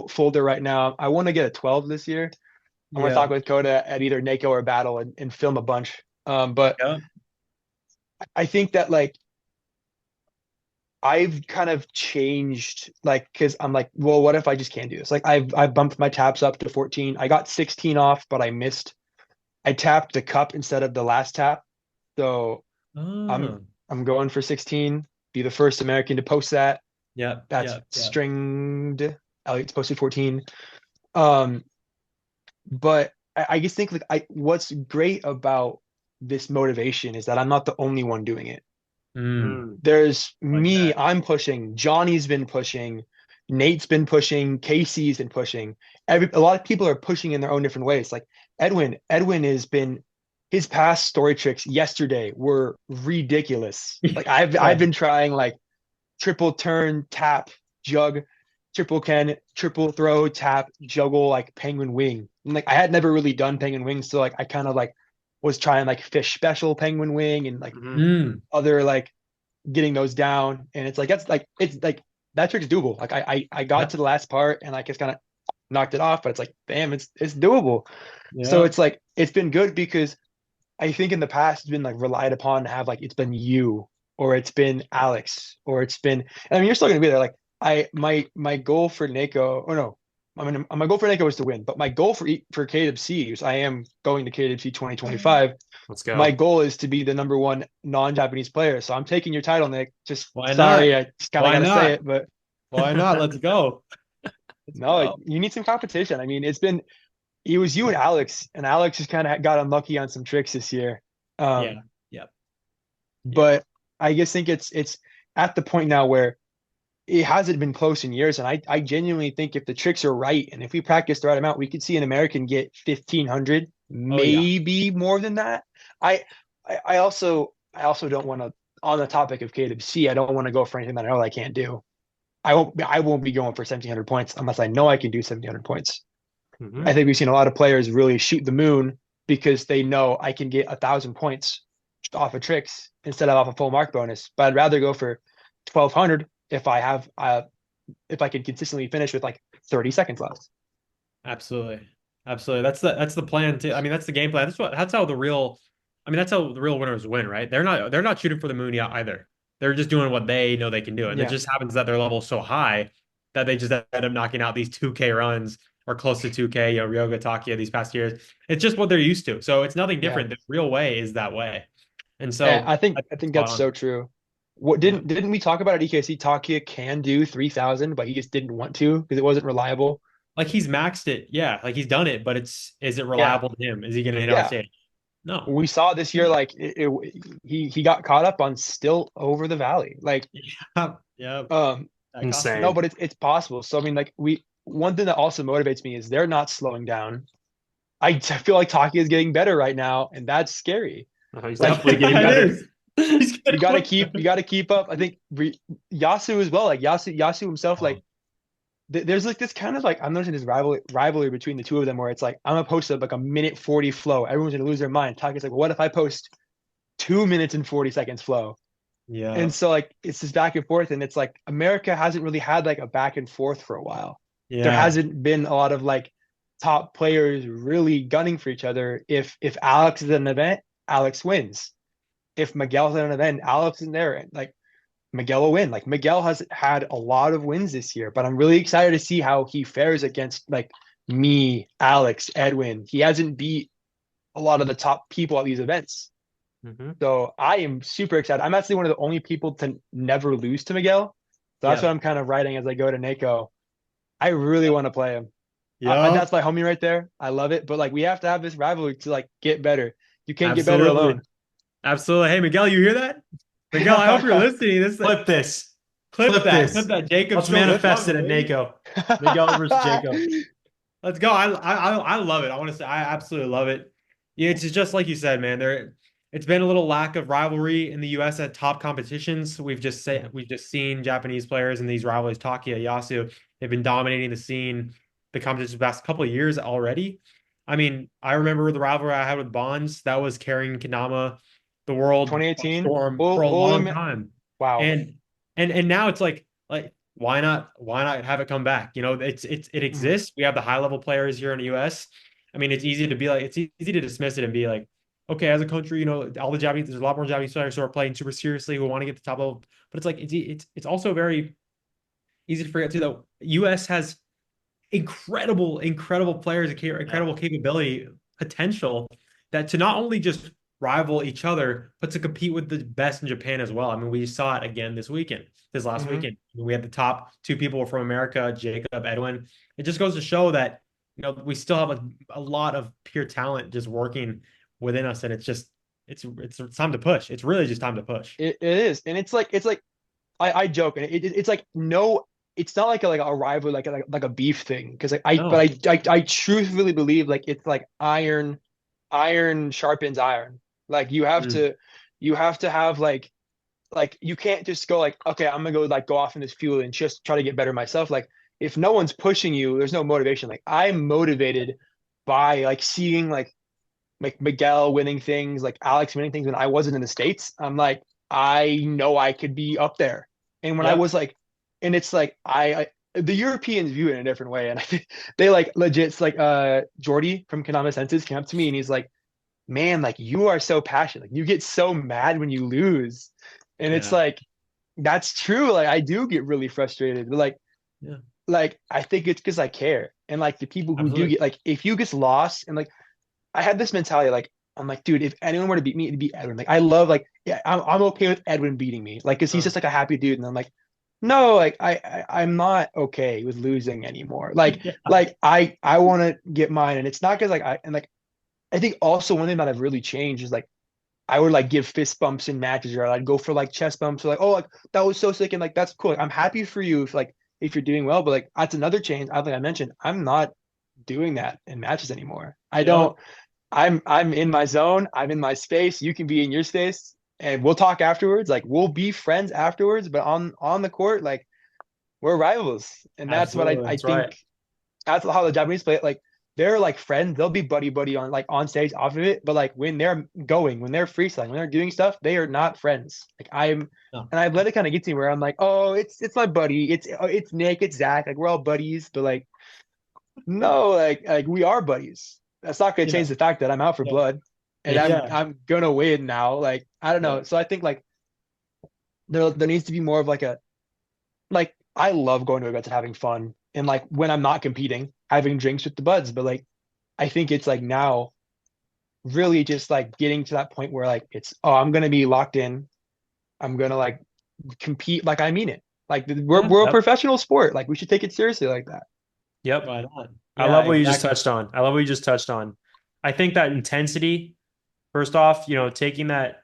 S2: folder right now. I want to get a 12 this year. I want to
S3: Yeah.
S2: talk with Coda at either NAKO or Battle and film a bunch. But
S3: Yeah.
S2: I think that like I've kind of changed, like, because I'm like, well, what if I just can't do this? Like, I've bumped my taps up to 14. I got 16 off, but I missed. I tapped the cup instead of the last tap, so I'm
S3: Oh.
S2: I'm going for 16. Be the first American to post that.
S3: Yeah.
S2: That's
S3: Yeah. Yeah.
S2: stringed. Elliot's posted 14. Um, but I just think like I what's great about this motivation is that I'm not the only one doing it.
S3: Mm.
S1: Hmm.
S2: There's
S3: Like
S2: me,
S3: that.
S2: I'm pushing, Johnny's been pushing, Nate's been pushing, Casey's been pushing. A lot of people are pushing in their own different ways. Like Edwin has been his past story tricks yesterday were ridiculous. Like I've
S3: Yeah.
S2: been trying like triple turn, tap, jug, triple Ken, triple throw, tap, juggle, like penguin wing. And like I had never really done penguin wing, so like I kind of like was trying like fish special penguin wing and like
S1: Hmm.
S3: Mm.
S2: other like getting those down. And it's like that trick's doable. Like I got
S3: Yeah.
S2: to the last part and I just kind of knocked it off, but it's like, damn, it's doable. So
S3: Yeah.
S2: it's like it's been good because I think in the past it's been like relied upon to have like it's been you or it's been Alex or it's been I mean you're still gonna be there. Like my goal for NAKO or no, I mean my goal for NAKO is to win, but my goal for KWC is I am going to KWC 2025.
S1: Let's
S2: My
S1: go.
S2: goal is to be the number one non-Japanese player. So I'm taking your title, Nick. Just
S3: Why not?
S2: sorry, I just kind of
S3: Why
S2: got to say
S3: not?
S2: it, but
S3: Why not? Let's go. Let's
S2: no,
S3: go.
S2: you need some competition. I mean, it was you and Alex just kind of got unlucky on some tricks this year.
S3: Yeah.
S2: Um,
S3: Yeah. Yeah.
S2: but I just think it's at the point now where it hasn't been close in years, and I genuinely think if the tricks are right and if we practice the right amount, we could see an American get 1500,
S3: Oh yeah.
S2: maybe more than that. I I also don't want to on the topic of KWC, I don't want to go for anything that I know I can't do. I won't be going for 1700 points unless I know I can do 1700 points.
S1: Hmm.
S2: I think we've seen a lot of players really shoot the moon because they know I can get 1,000 points just off of tricks instead of off a full mark bonus. But I'd rather go for 1,200 if I have if I could consistently finish with like 30 seconds left.
S3: Absolutely. Absolutely. That's the plan too. I mean, that's the game plan. That's how the real I mean, that's how the real winners win, right? They're not shooting for the moon either. They're just doing what they know they can do. And it
S2: Yeah.
S3: just happens that their level's so high that they just end up knocking out these 2K runs or close to 2K, Ryoga Takia these past years. It's just what they're used to. So it's nothing
S2: Yeah.
S3: different. The real way is that way. And
S2: And
S3: so
S2: I think
S3: spot
S2: that's
S3: on.
S2: so true. What
S3: Yeah.
S2: didn't we talk about at EKC? Takia can do 3,000, but he just didn't want to because it wasn't reliable.
S3: Like he's maxed it. Yeah. Like he's done it, but is it
S2: Yeah.
S3: reliable to him? Is he going to hit on
S2: Yeah.
S3: stage? No.
S2: We saw this year, like he got caught up on still over the valley. Like,
S3: Yeah. Yeah.
S2: um,
S3: That cost him.
S1: Insane.
S2: no, but it's possible. So I mean, like one thing that also motivates me is they're not slowing down. I feel like Taki is getting better right now, and that's scary.
S1: Oh, he's
S2: Like,
S1: definitely getting
S3: It
S1: better.
S3: is. He's
S2: You
S3: getting
S2: gotta
S3: better.
S2: you gotta keep up. I think Yasu as well. Like Yasu himself, like there's like this kind of like I'm noticing this rivalry between the two of them where it's like I'm gonna post like a minute 40 flow. Everyone's gonna lose their mind. Taki's like, well, what if I post 2 minutes and 40 seconds flow?
S3: Yeah.
S2: And so like it's this back and forth, and it's like America hasn't really had like a back and forth for a while. There
S3: Yeah.
S2: hasn't been a lot of like top players really gunning for each other. If Alex is at an event, Alex wins. If Miguel's at an event, Alex is there, and like Miguel will win. Like Miguel has had a lot of wins this year, but I'm really excited to see how he fares against like me, Alex, Edwin. He hasn't beat a lot of the top people at these events.
S1: Mhm.
S2: So I am super excited. I'm actually one of the only people to never lose to Miguel. So that's
S3: Yeah.
S2: what I'm kind of writing as I go to NAKO. I really want to play him.
S3: Yeah.
S2: That's my homie right there. I love it. But like we have to have this rivalry to like get better. You can't get better
S3: Absolutely.
S2: alone.
S3: Absolutely. Hey, Miguel, you hear that? Miguel, I hope you're listening. This
S1: Flip this.
S3: clip
S1: Flip
S3: that.
S1: this.
S3: Clip that. Jacob
S1: Let's
S3: Schultz
S1: manifest it
S3: love
S1: at
S3: baby.
S1: NAKO. Miguel versus Jacob.
S3: Let's go. I love it. I want to say I absolutely love it. Yeah, it's just like you said, man. It's been a little lack of rivalry in the US at top competitions. We've just seen Japanese players in these rivalries, Takia, Yasu, they've been dominating the competition the past couple of years already. I mean, I remember the rivalry I had with Bonds. That was carrying Kendama the world by
S2: 2018.
S3: storm for a long time.
S2: Wow.
S3: And now it's like why not have it come back? It exists. We have the high level players here in the US. I mean, it's easy to dismiss it and be like, okay, as a country, all the Japanese, there's a lot more Japanese players who are playing super seriously who want to get to the top level. But it's like it's also very easy to forget too that US has incredible players, incredible capability, potential that to not only just rival each other, but to compete with the best in Japan as well. I mean, we saw it again this last
S2: Mhm.
S3: weekend. We had the top two people from America, Jacob, Edwin. It just goes to show that we still have a lot of pure talent just working within us, and it's time to push. It's really just time to push.
S2: It is. And it's like I joke, and it's like no, it's not like a rival, like a beef thing. Because like
S3: No.
S2: I truthfully believe like it's like iron sharpens iron. Like
S3: Mm.
S2: you have to have like you can't just go like, okay, I'm gonna go like go off in this field and just try to get better myself. Like if no one's pushing you, there's no motivation. Like I'm motivated by like seeing like Miguel winning things, like Alex winning things when I wasn't in the States. I'm like, I know I could be up there. And when I
S3: Yep.
S2: was like, and it's like the Europeans view it in a different way. And I think they like legit, it's like Jordy from Kendama Senses came up to me and he's like, man, like you are so passionate. Like you get so mad when you lose. And it's
S3: Yeah.
S2: like, that's true. Like I do get really frustrated. But
S3: Yeah.
S2: like I think it's because I care. And like the people who do
S3: Absolutely.
S2: get like if you get lost and like I had this mentality like I'm like, dude, if anyone were to beat me, it'd be Edwin. Like I love like yeah, I'm okay with Edwin beating me. Like cause he's just like a happy dude. And I'm like, no, like I'm not okay with losing anymore. Like
S3: Yeah.
S2: like I want to get mine. And it's not because like I think also one thing that I've really changed is like I would like give fist bumps in matches or I'd go for like chest bumps or like, oh like that was so sick and like that's cool. Like, I'm happy for you if you're doing well, but like that's another change. I think I mentioned I'm not doing that in matches anymore. I
S3: Yep.
S2: don't I'm in my zone. I'm in my space. You can be in your space, and we'll talk afterwards. Like we'll be friends afterwards, but on the court, like we're rivals, and that's what I
S1: Absolutely.
S2: I
S1: That's right.
S2: think that's how the Japanese play it. Like they're like friends. They'll be buddy on like on stage off of it, but like when they're freestyling, when they're doing stuff, they are not friends. Like
S3: No.
S2: and I've let it kind of get to me where I'm like, oh, it's my buddy, it's Nick, it's Zach, like we're all buddies, but like no, like we are buddies. That's not gonna
S3: Yeah.
S2: change the fact that I'm out for
S3: Yeah.
S2: blood and
S3: Yeah.
S2: I'm gonna win now. Like I don't
S3: Yeah.
S2: know. So I think like there needs to be more of like a like I love going to events and having fun and like when I'm not competing, having drinks with the buds, but like I think it's like now really just like getting to that point where like it's oh I'm gonna be locked in. I'm gonna like compete like I mean it. Like
S3: Yeah.
S2: we're a
S1: Yep.
S2: professional sport. Like we should take it seriously like that.
S1: Yep.
S3: Right on.
S1: I
S3: Yeah,
S1: love what you just
S3: exactly.
S1: touched on. I love what you just touched on. I think that intensity, first off, taking that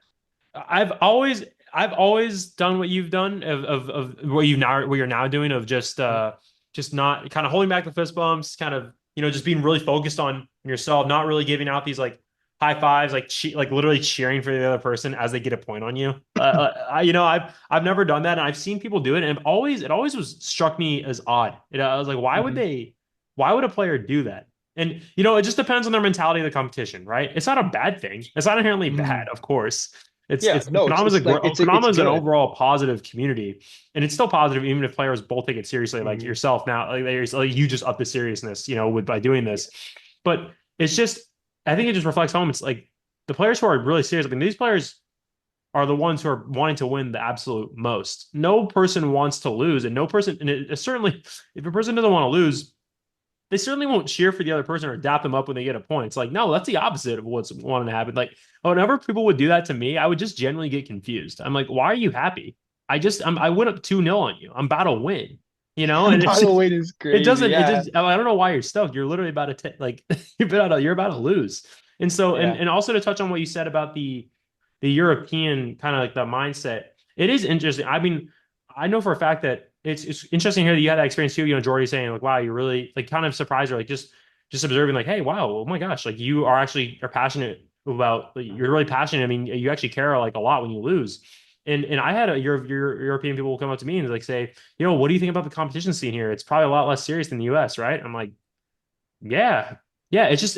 S1: I've always I've always done what you've done of what you're now doing of just not kind of holding back the fist bumps, kind of just being really focused on yourself, not really giving out these like high fives, like literally cheering for the other person as they get a point on you. I've never done that, and I've seen people do it, and it always was struck me as odd. I was like,
S2: Mhm.
S1: why would a player do that? And it just depends on their mentality of the competition, right? It's not a bad thing. It's not inherently bad,
S2: Mhm.
S1: of course.
S2: Yeah, no,
S1: Kendama's
S2: it's like it's
S1: Kendama is an
S2: good.
S1: overall positive community, and it's still positive even if players both take it seriously, like
S2: Mhm.
S1: yourself now. Like you just up the seriousness, with by doing this. But it's just, I think it just reflects home. It's like the players who are really serious. I mean, these players are the ones who are wanting to win the absolute most. No person wants to lose, and no person, and certainly, if a person doesn't want to lose, they certainly won't cheer for the other person or dap them up when they get a point. It's like, no, that's the opposite of what's wanting to happen. Like, whenever people would do that to me, I would just generally get confused. I'm like, why are you happy? I went up 2-0 on you. I'm about to win, and
S2: By the way, it is crazy.
S1: it
S2: Yeah.
S1: just, I don't know why you're stoked. You're literally about to, like, you're about to lose. And so,
S2: Yeah.
S1: and also to touch on what you said about the European kind of like the mindset, it is interesting. I mean, I know for a fact that it's interesting here that you had that experience too. Jordy saying like, "Wow, you're really like kind of surprised," or like just observing like, "Hey, wow, oh my gosh, like you are passionate about like, you're really passionate. I mean, you actually care like a lot when you lose." And I had your European people come up to me and like say, "What do you think about the competition scene here? It's probably a lot less serious than the U.S., right?" I'm like, "Yeah, yeah. It's just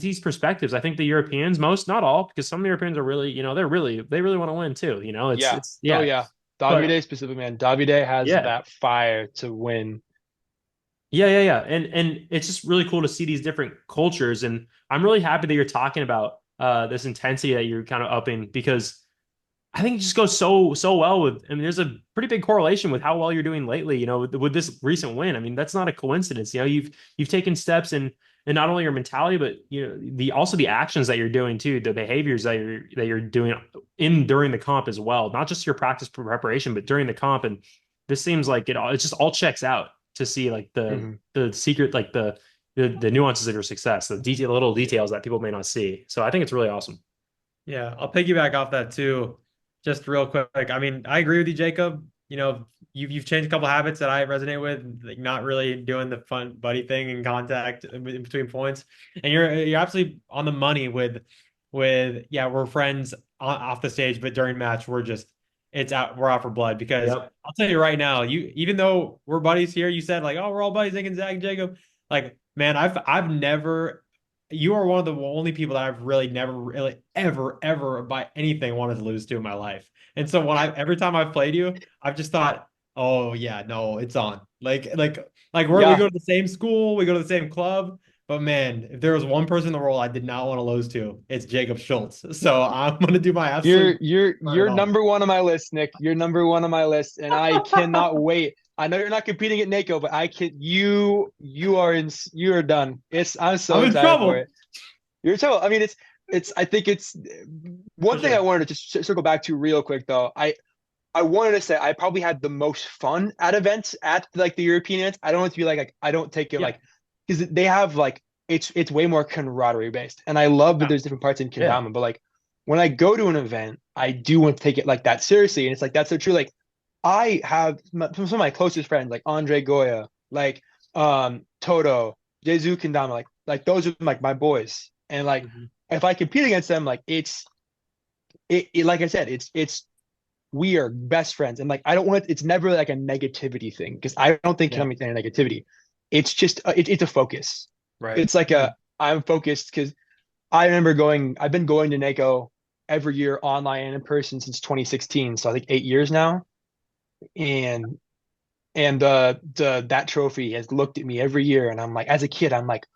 S1: these perspectives. I think the Europeans, most, not all, because some Europeans are really, they really want to win too.
S2: Yeah.
S1: It's
S2: Oh
S1: yeah."
S2: yeah.
S1: But
S2: Davide specifically, man. Davide has
S1: yeah,
S2: that fire to win.
S1: yeah. And it's just really cool to see these different cultures. And I'm really happy that you're talking about this intensity that you're kind of upping because I think it just goes so well with. I mean, there's a pretty big correlation with how well you're doing lately. With this recent win. I mean, that's not a coincidence. You've taken steps in not only your mentality, but the also the actions that you're doing too, the behaviors that you're doing in during the comp as well. Not just your practice preparation, but during the comp. And this seems like it just all checks out to see like
S2: Mhm.
S1: the secret, like the nuances of your success, little details that people may not see. So I think it's really awesome.
S3: Yeah, I'll piggyback off that too, just real quick. I mean, I agree with you, Jacob. You've changed a couple habits that I resonate with, like not really doing the fun buddy thing in contact in between points. And you're absolutely on the money with yeah, we're friends off the stage, but during match we're out for blood because
S1: Yep.
S3: I'll tell you right now, you even though we're buddies here, you said like, oh, we're all buddies, Nick and Zach and Jacob. Like, man, I've never you are one of the only people that I've really never really ever by anything wanted to lose to in my life. And so every time I've played you, I've just thought, oh yeah, no, it's on. Like we
S2: Yeah.
S3: go to the same school, we go to the same club. But man, if there was one person in the world I did not want to lose to, it's Jacob Schultz. So I'm gonna do my absolute burn it
S2: You're
S3: all.
S2: number one on my list, Nick. You're number one on my list, and I cannot wait. I know you're not competing at NAKO, but I can. You are done. I'm so
S3: I'm in
S2: excited for it.
S3: trouble.
S2: You're so. I mean, it's. I think it's
S3: For
S2: one thing I
S3: sure.
S2: wanted to just circle back to real quick though. I wanted to say I probably had the most fun at events at like the European events. I don't want it to be like I don't take it
S3: Yeah.
S2: like because they have like it's way more camaraderie based, and I love that
S3: Yeah.
S2: there's different parts in
S1: Yeah.
S2: kendama. But like when I go to an event, I do want to take it like that seriously, and it's like that's so true. Like I have some of my closest friends, like Andre Goya, like Toto, Jesus Kendama, like those are like my boys, and like
S1: Mhm.
S2: if I compete against them, like it like I said, it's we are best friends, and like I don't want it's never like a negativity thing because I don't think
S3: Yeah.
S2: coming to negativity. it's just it's a focus.
S1: Right.
S2: It's like I'm focused because I remember I've been going to NAKO every year online and in person since 2016, so I think 8 years now. And that trophy has looked at me every year, and I'm like, as a kid, I'm like,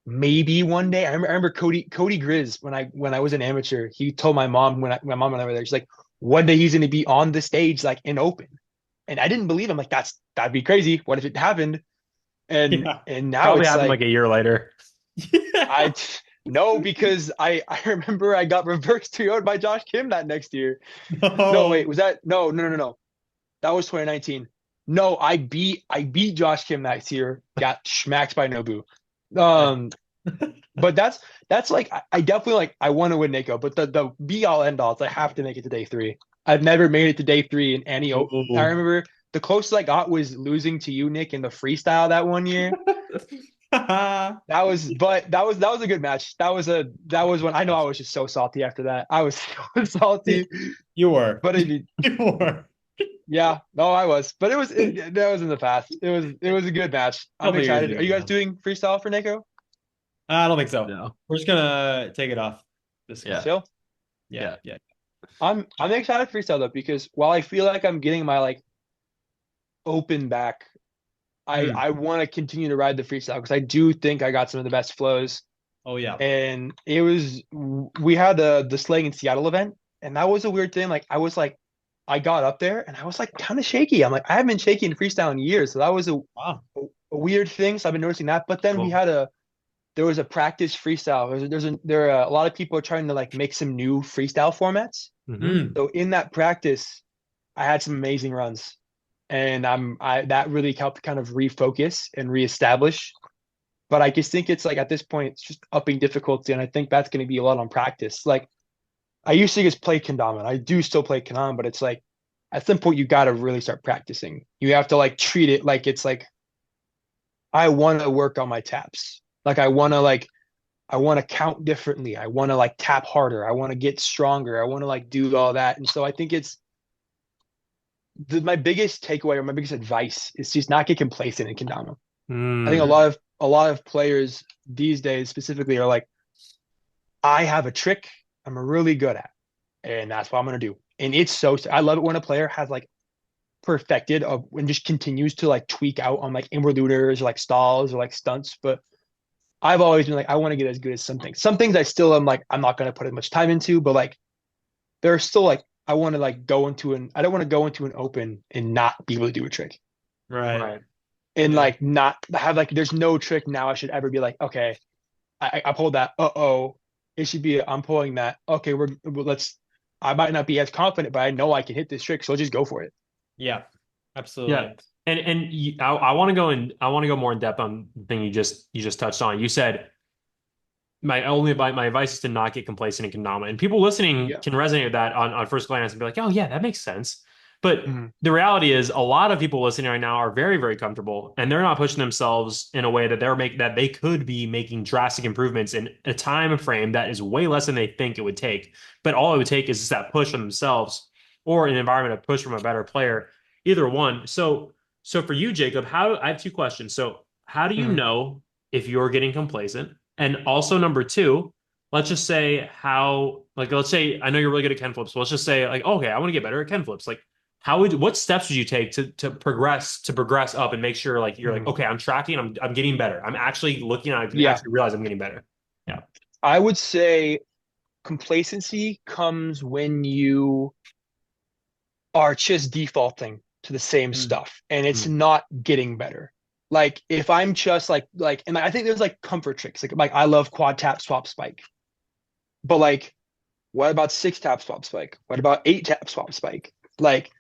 S2: maybe one day. I remember Cody Grizz when I was an amateur. He told my mom my mom and I were there. She's like, one day he's going to be on the stage like in open, and I didn't believe him. Like that'd be crazy. What if it happened? And
S3: Yeah.
S2: and now
S1: Probably
S2: it's
S1: happened
S2: like
S1: like a year later.
S2: I no, because I remember I got reverse 2 by Josh Kim that next year. No,
S3: No.
S2: wait, was that no. That was 2019. No, I beat Josh Kim that year, got smacked by Nobu. Um, but that's like I definitely like I want to win NAKO, but the be all end all is I have to make it to day three. I've never made it to day three in any. I
S3: Ooh.
S2: remember the closest I got was losing to you, Nick, in the freestyle that one year. That was a good match. That was when I know I was just so salty after that. I was so salty,
S3: You were.
S2: but it,
S3: You were.
S2: yeah, no, I was, but that was in the past. It was a good match. I'm
S3: Couple years
S2: excited. Are
S3: ago
S2: you guys
S3: now.
S2: doing freestyle for NAKO?
S3: I don't think so.
S1: No.
S3: We're just gonna take it off this
S1: Yeah.
S2: Still,
S3: Yeah,
S1: Yeah.
S3: yeah.
S2: I'm excited for freestyle though because while I feel like I'm getting my like open back,
S3: Mm.
S2: I want to continue to ride the freestyle because I do think I got some of the best flows.
S3: Oh yeah.
S2: And we had the Slaying in Seattle event, and that was a weird thing. Like I got up there and I was like kind of shaky. I'm like I haven't been shaky in freestyle in years, so that was
S3: Wow.
S2: a weird thing. So I've been noticing that. But then
S1: Cool.
S2: there was a practice freestyle. There are a lot of people are trying to like make some new freestyle formats.
S1: Mhm.
S3: Mm.
S2: So in that practice, I had some amazing runs, and I that really helped kind of refocus and reestablish. But I just think it's like at this point, it's just upping difficulty, and I think that's going to be a lot on practice. Like I used to just play kendama. I do still play kendama, but it's like at some point you got to really start practicing. You have to like treat it like it's like I want to work on my taps. Like I want to count differently. I want to like tap harder. I want to get stronger. I want to like do all that. And so I think it's my biggest takeaway or my biggest advice is just not get complacent in kendama. I think
S1: Mm.
S2: a lot of players these days specifically are like, I have a trick I'm really good at, and that's what I'm gonna do. And it's so I love it when a player has like perfected of and just continues to like tweak out on like involutors or like stalls or like stunts. But I've always been like, I want to get as good as some things. Some things I still am like, I'm not gonna put as much time into, but like there are still like I want to like I don't want to go into an open and not be able to do a trick.
S3: Right.
S1: Right.
S2: And
S3: Yeah.
S2: like not have like there's no trick now I should ever be like, okay, I pulled that. Uh-oh. It should be I'm pulling that. Okay, let's I might not be as confident, but I know I can hit this trick, so let's just go for it.
S3: Yeah.
S1: Yeah.
S3: Absolutely.
S1: I want to go I want to go more in depth on the thing you just touched on. You said my advice is to not get complacent in kendama. And people listening
S2: Yeah.
S1: can resonate with that on first glance and be like, oh yeah, that makes sense. But
S2: Mhm.
S1: the reality is a lot of people listening right now are very, very comfortable and they're not pushing themselves in a way that that they could be making drastic improvements in a time frame that is way less than they think it would take. But all it would take is just that push from themselves or an environment of push from a better player, either one. So for you, Jacob, I have two questions. So how do you
S2: Mhm.
S1: know if you're getting complacent? And also number two, let's just say let's say I know you're really good at Ken flips. So let's just say like, okay, I want to get better at Ken flips. Like what steps would you take to progress up and make sure like you're like,
S2: Mhm.
S1: okay, I'm tracking, I'm getting better. I'm actually looking at it and
S2: Yeah.
S1: actually realize I'm getting better. Yeah.
S2: I would say complacency comes when you are just defaulting to the same
S3: Mm.
S2: stuff and it's
S1: Mm.
S2: not getting better. Like if I'm just like and I think there's like comfort tricks. Like I love quad tap swap spike. But like what about 6 tap swap spike? What about 8 tap swap spike? Like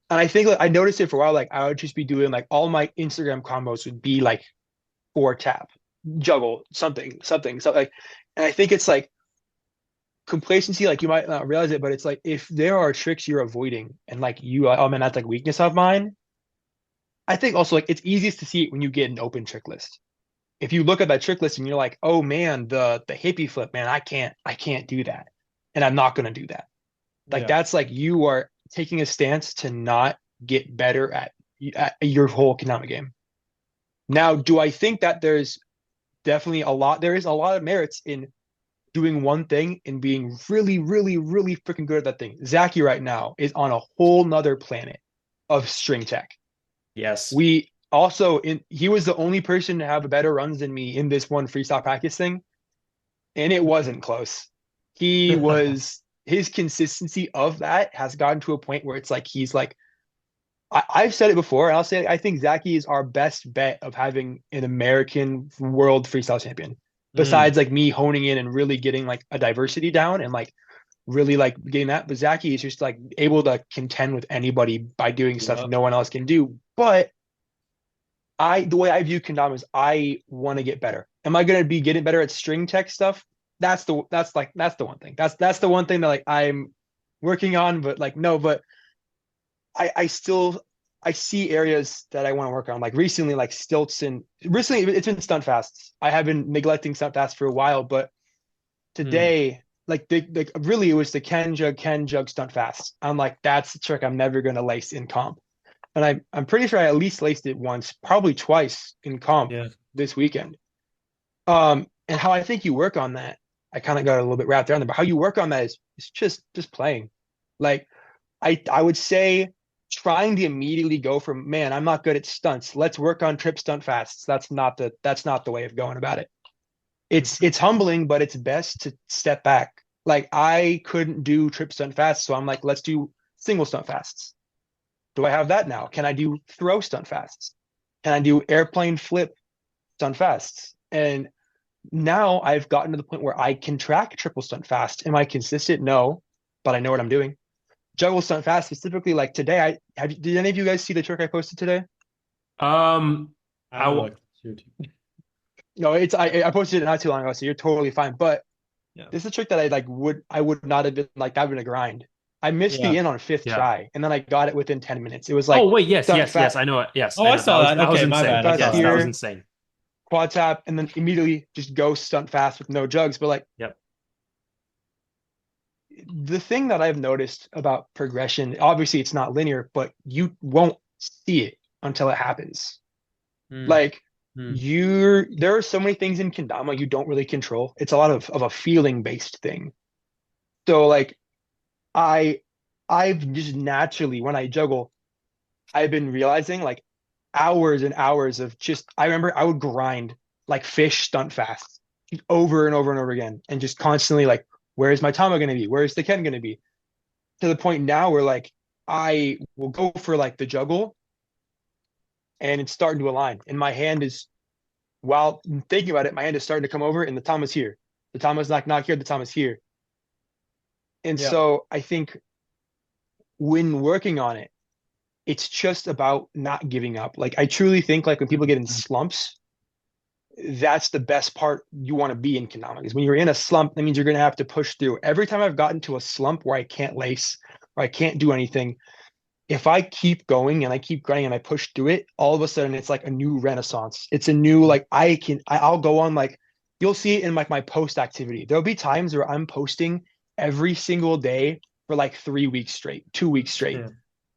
S2: and I think like I noticed it for a while, like I would just be doing like all my Instagram combos would be like 4 tap, juggle, something. So like and I think it's like complacency, like you might not realize it, but it's like if there are tricks you're avoiding and like oh man, that's like weakness of mine. I think also like it's easiest to see it when you get an open trick list. If you look at that trick list and you're like, oh man, the hippie flip, man, I can't do that. And I'm not gonna do that. Like
S3: Yeah.
S2: that's like you are taking a stance to not get better at your whole Konami game. Now, do I think that there is a lot of merits in doing one thing and being really, really, really freaking good at that thing. Zachy right now is on a whole nother planet of string tech.
S1: Yes.
S2: We also he was the only person to have better runs than me in this one freestyle practice thing, and it wasn't close. His consistency of that has gotten to a point where it's like he's like I've said it before, and I'll say it, I think Zachy is our best bet of having an American world freestyle champion.
S3: Mm,
S2: Besides like me honing in and really getting like a diversity down and like really like getting that. But Zachy is just like able to contend with anybody by doing stuff
S3: yep.
S2: no one else can do. But the way I view Kendama is I want to get better. Am I going to be getting better at string tech stuff? That's the one thing. That's the one thing that like I'm working on. But like no, but I still I see areas that I want to work on. Like recently, like stilts and recently it's been stunt fasts. I have been neglecting stunt fast for a while, but
S3: Mm,
S2: today, like really it was the Ken jug stunt fast. I'm like, that's the trick I'm never gonna lace in comp. And I'm pretty sure I at least laced it once, probably twice in comp
S3: yeah.
S2: this weekend. And how I think you work on that, I kind of got a little bit wrapped around there, but how you work on that is just playing. Like I would say trying to immediately go from, man, I'm not good at stunts. Let's work on trip stunt fasts. That's not the way of going about it. It's humbling, but it's best to step back. Like I couldn't do trip stunt fast, so I'm like, let's do single stunt fasts. Do I have that now? Can I do throw stunt fasts? Can I do airplane flip stunt fasts? And now I've gotten to the point where I can track triple stunt fast. Am I consistent? No, but I know what I'm doing. Juggle stunt fast specifically, like today, did any of you guys see the trick I posted today?
S1: Um,
S3: I
S1: I
S3: haven't
S1: w-
S3: looked. Shoot.
S2: No, I posted it not too long ago, so you're totally fine. But
S3: Yeah.
S2: this is a trick that I would not have been like that would been a grind. I missed
S3: Yeah.
S2: the in on fifth
S1: yeah.
S2: try, and then I got it within 10 minutes. It was like
S1: Oh wait, yes,
S2: stunt
S1: yes, yes.
S2: fast,
S1: I know it. Yes,
S3: Oh,
S1: I
S3: I
S1: know
S3: saw that.
S1: that was
S3: Okay, my
S1: insane.
S3: bad. I
S2: fast
S3: saw
S1: Yes,
S3: that.
S1: that was
S2: here,
S1: insane.
S2: quad tap, and then immediately just go stunt fast with no jugs. But like
S1: Yep.
S2: the thing that I've noticed about progression, obviously it's not linear, but you won't see it until it happens.
S3: Mm,
S2: Like
S3: mm,
S2: there are so many things in kendama you don't really control. It's a lot of a feeling based thing. So like I I've just naturally when I juggle, I've been realizing like hours and hours of just I remember I would grind like fish stunt fast over and over and over again and just constantly like where's my tama going to be? Where's the ken going to be? To the point now where like I will go for like the juggle and it's starting to align and my hand is while thinking about it my hand is starting to come over and the tama's here. The tama's not here, the tama's here. And
S3: yeah.
S2: so I think when working on it it's just about not giving up. Like I truly think like when people get in slumps, that's the best part you want to be in kendama is when you're in a slump, that means you're going to have to push through. Every time I've gotten to a slump where I can't lace or I can't do anything, if I keep going and I keep grinding and I push through it, all of a sudden it's like a new renaissance. It's a new like I'll go on like you'll see it in like my post activity. There'll be times where I'm posting every single day for like 3 weeks straight, 2 weeks straight.
S3: Yeah.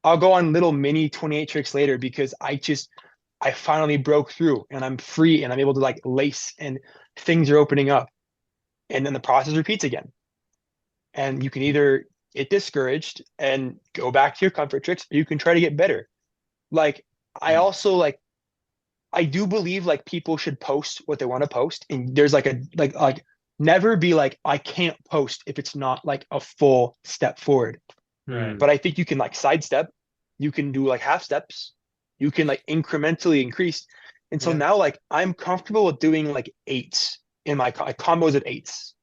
S2: I'll go on little mini 28 tricks later because I finally broke through and I'm free and I'm able to like lace and things are opening up. And then the process repeats again. And you can either get discouraged and go back to your comfort tricks, or you can try to get better. Like I
S3: Mm,
S2: also like I do believe like people should post what they want to post. And there's like a like never be like, I can't post if it's not like a full step forward.
S3: right.
S1: Hmm.
S2: But I think you can like sidestep, you can do like half steps, you can like incrementally increase. And so
S3: Yeah.
S2: now like I'm comfortable with doing like eights in my combos of eights.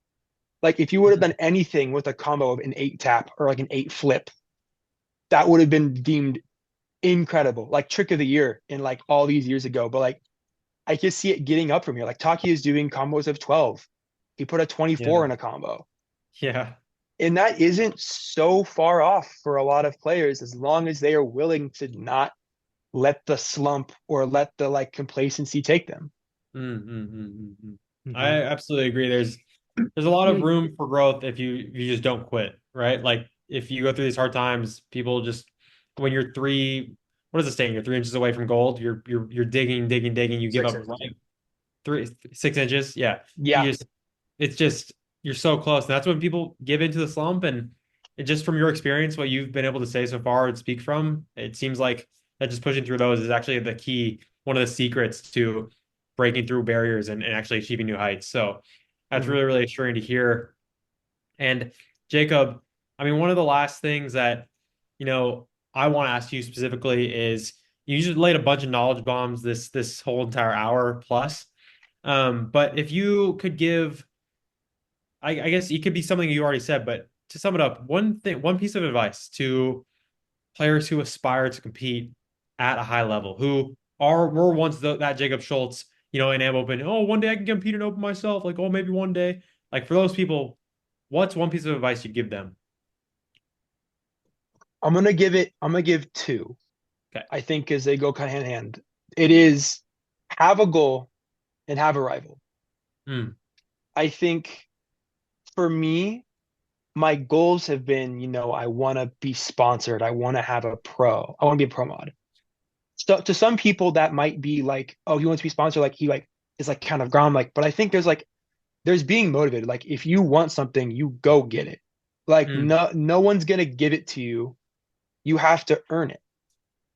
S2: Like if you would have done anything with a combo of an eight tap or like an eight flip, that would have been deemed incredible, like trick of the year in like all these years ago. But like I just see it getting up from here. Like Taki is doing combos of 12. He put a 24
S3: Yeah.
S2: in a combo.
S3: Yeah.
S2: And that isn't so far off for a lot of players as long as they are willing to not let the slump or let the like complacency take them.
S3: Mm, mm, mm, mm, mm. I
S1: Mhm.
S3: absolutely agree. There's a lot of room for growth if you just don't quit, right? Like if you go through these hard times, people just when you're three what is it saying? You're 3 inches away from gold. You're digging, digging, digging. You give
S1: 6
S3: up
S1: inches.
S3: like 6 inches. Yeah.
S2: Yeah.
S3: You just it's just you're so close. And that's when people give into the slump. And it just from your experience, what you've been able to say so far and speak from, it seems like that just pushing through those is actually the key, one of the secrets to breaking through barriers and actually achieving new heights. So that's
S2: Mhm.
S3: really, really assuring to hear. And Jacob, I mean, one of the last things that, I want to ask you specifically is you just laid a bunch of knowledge bombs this whole entire hour plus. But if you could give, I guess it could be something you already said, but to sum it up, one piece of advice to players who aspire to compete at a high level, who were once that Jacob Schultz, in AM Open. Oh, one day I can compete in Open myself. Like, oh, maybe one day. Like for those people, what's one piece of advice you'd give them?
S2: I'm gonna give two,
S3: Okay.
S2: I think, because they go kind of hand in hand. It is have a goal and have a rival.
S3: Mm,
S2: I think for me, my goals have been, I want to be sponsored. I want to have a pro. I want to be a pro mod. So to some people that might be like, oh, he wants to be sponsored, like he like is like kind of gone. Like, but I think there's being motivated. Like if you want something, you go get it. Like
S3: mm,
S2: no one's gonna give it to you. You have to earn it.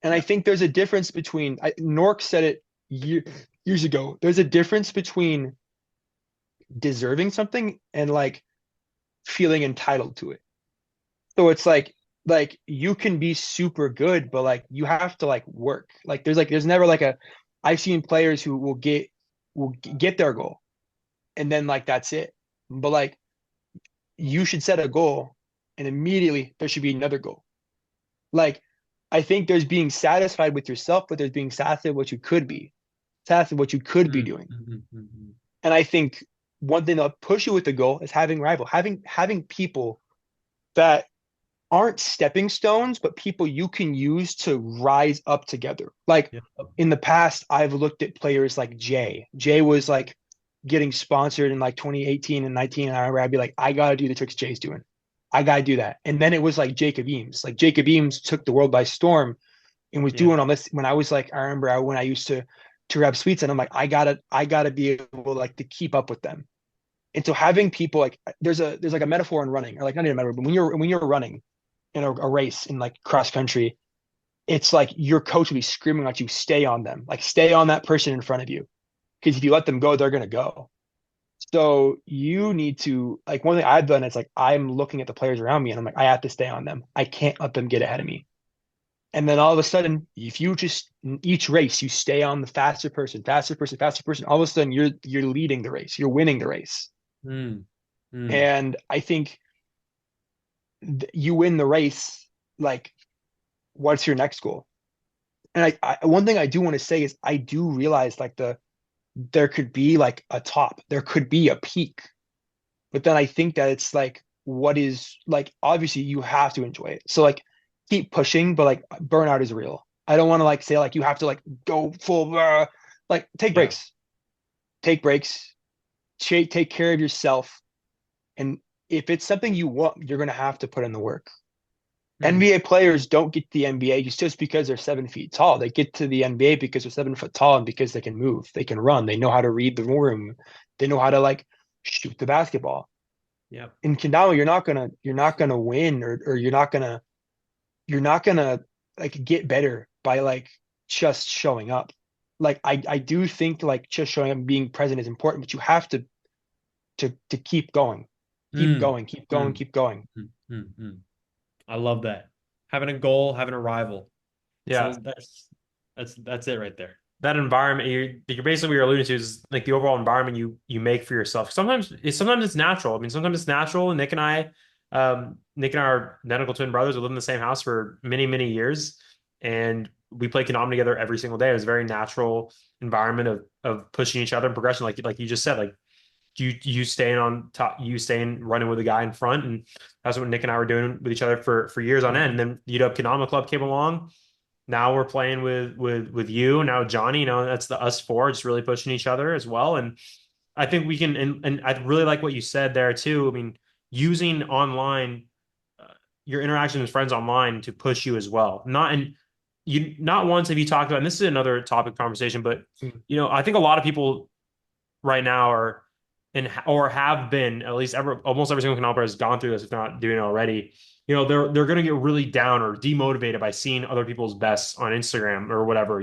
S2: And I
S3: yeah.
S2: think there's a difference between Nork said it years ago. There's a difference between deserving something and like feeling entitled to it. So it's like you can be super good, but like you have to like work. There's never like a I've seen players who will get their goal and then like that's it. But like you should set a goal and immediately there should be another goal. Like I think there's being satisfied with yourself, but there's being satisfied with what you could be, satisfied with what you could be
S3: Mm,
S2: doing.
S3: mm, mm, mm,
S2: And I think one thing that'll push you with the goal is having rival, having people that aren't stepping stones, but people you can use to rise up together. Like
S3: yeah.
S2: in the past, I've looked at players like Jay. Jay was like getting sponsored in like 2018 and 19. And I remember I'd be like, I gotta do the tricks Jay's doing. I gotta do that. And then it was like Jacob Eames. Like Jacob Eames took the world by storm and was
S3: Yeah.
S2: doing all this when I was like, I remember when I used to grab sweets and I'm like, I gotta be able like to keep up with them. And so having people like there's like a metaphor in running, or like not even a metaphor, but when you're running in a race in like cross country, it's like your coach will be screaming at you, stay on them, like stay on that person in front of you. Because if you let them go, they're gonna go. So you need to like one thing I've done is like I'm looking at the players around me and I'm like, I have to stay on them. I can't let them get ahead of me. And then all of a sudden, if you just in each race you stay on the faster person, faster person, faster person, all of a sudden you're leading the race, you're winning the race.
S3: Mm, mm,
S2: And I think you win the race. Like, what's your next goal? And one thing I do want to say is I do realize like there could be like a top, there could be a peak, but then I think that it's like what is like obviously you have to enjoy it. So like keep pushing, but like burnout is real. I don't want to like say like you have to like go full like
S3: yeah.
S2: take breaks, take care of yourself, and if it's something you want, you're gonna have to put in the work.
S3: Mm,
S2: NBA players don't get to the NBA just because they're 7 feet tall. They get to the NBA because they're 7 foot tall and because they can move, they can run, they know how to read the room, they know how to like shoot the basketball.
S3: yeah.
S2: In kendama, you're not gonna win, or you're not gonna like get better by like just showing up. Like I do think like just showing up and being present is important, but you have to keep going, keep
S3: Mm,
S2: going, keep going,
S3: mm,
S2: keep going.
S3: mm. I love that. Having a goal, having a rival. So
S1: Yeah.
S3: that's it right there.
S1: That environment you're basically what you're alluding to is like the overall environment you make for yourself. Sometimes it's natural. I mean, sometimes it's natural. Nick and I are identical twin brothers. We lived in the same house for many, many years, and we played Konami together every single day. It was a very natural environment of pushing each other and progression, like you just said. Like you staying on top, you staying running with a guy in front, and that's what Nick and I were doing with each other for years on end. And then UW Konami Club came along. Now we're playing with you now, Johnny. That's the us four, just really pushing each other as well. And I think we can, and I really like what you said there too. I mean, using online, your interaction with friends online to push you as well. Not and you not once have you talked about, and this is another topic of conversation, but
S2: Mm.
S1: I think a lot of people right now are or have been, at least almost every single canal player has gone through this, if not doing it already. They're going to get really down or demotivated by seeing other people's bests on Instagram or whatever,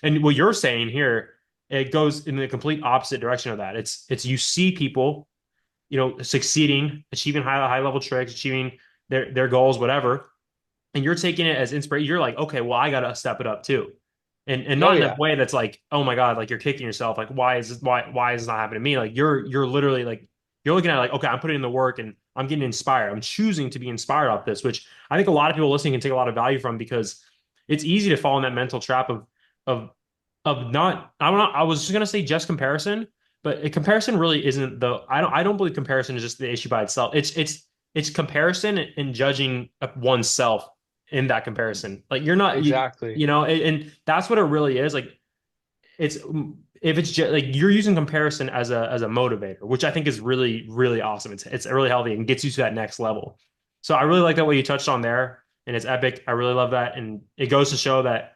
S1: and what you're saying here, it goes in the complete opposite direction of that. It's you see people, succeeding, achieving high level tricks, achieving their goals, whatever, and you're taking it as inspiration. You're like, okay, well, I got to step it up too. And
S2: Oh
S1: not in a
S2: yeah,
S1: way that's like, oh my God, like you're kicking yourself. Like, why is this not happening to me? Like you're literally like, you're looking at it like, okay, I'm putting in the work and I'm getting inspired. I'm choosing to be inspired off this, which I think a lot of people listening can take a lot of value from, because it's easy to fall in that mental trap of not, I was just gonna say just comparison, but comparison really isn't I don't believe comparison is just the issue by itself. It's comparison and judging oneself in that comparison. Like you're not
S2: exactly.
S1: and that's what it really is. Like it's if it's just like you're using comparison as a motivator, which I think is really really awesome. It's really healthy and gets you to that next level. So I really like that what you touched on there, and it's epic. I really love that, and it goes to show that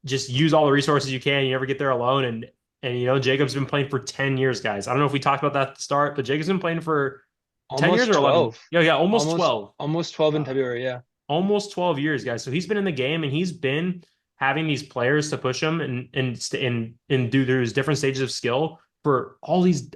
S1: just use all the resources you can. You never get there alone, and Jacob's been playing for 10 years, guys. I don't know if we talked about that at the start, but Jacob's been playing for 10 years
S2: Almost
S1: or 11.
S2: 12.
S1: Yeah, yeah, almost
S2: Almost
S1: 12.
S2: almost 12 in
S1: Wow.
S2: February, yeah.
S1: Almost 12 years, guys. So he's been in the game, and he's been having these players to push him and do through his different stages of skill for all these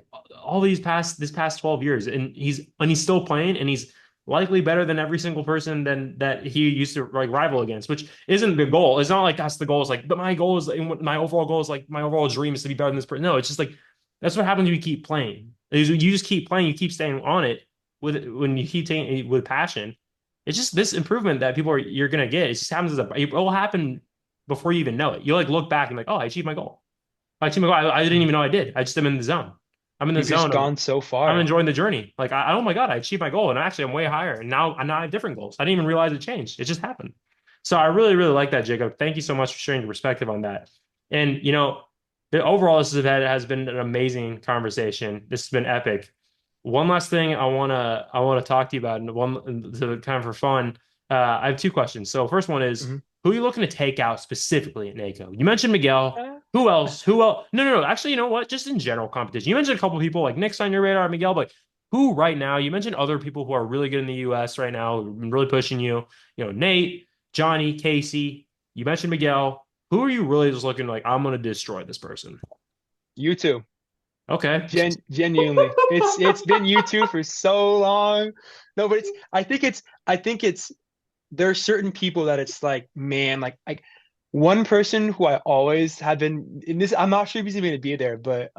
S1: past 12 years. And he's still playing, and he's likely better than every single person that he used to like rival against, which isn't the goal. It's not like that's the goal. It's like, but my goal is my overall goal is like my overall dream is to be better than this person. No, it's just like that's what happens when you keep playing. You just keep playing, you keep staying on it when you keep taking it with passion. It's just this improvement that you're gonna get. It just happens it will happen before you even know it. You like look back and like, oh, I achieved my goal. I achieved my goal. I didn't
S2: Mm.
S1: even know I did. I just am in the zone. I'm in the
S2: You've just
S1: zone of
S2: gone so
S1: I'm
S2: far.
S1: enjoying the journey. Like oh my God, I achieved my goal. And actually I'm way higher. And now I have different goals. I didn't even realize it changed. It just happened. So I really, really like that, Jacob. Thank you so much for sharing your perspective on that. And the overall has been an amazing conversation. This has been epic. One last thing I wanna talk to you about, and one to kind of for fun. I have two questions. So first one is,
S2: Mhm.
S1: who are you looking to take out specifically at NAKO? You mentioned Miguel. Who else? Who else? No, no, no. Actually, you know what? Just in general competition. You mentioned a couple of people like Nick's on your radar, Miguel, but who right now? You mentioned other people who are really good in the U.S. right now, who've been really pushing you. Nate, Johnny, Casey. You mentioned Miguel. Who are you really just looking like? I'm going to destroy this person.
S2: You too.
S1: Okay.
S2: Genuinely. It's been you two for so long. No, but I think it's there are certain people that it's like, man, like one person who I always have been in this, I'm not sure if he's even gonna be there, but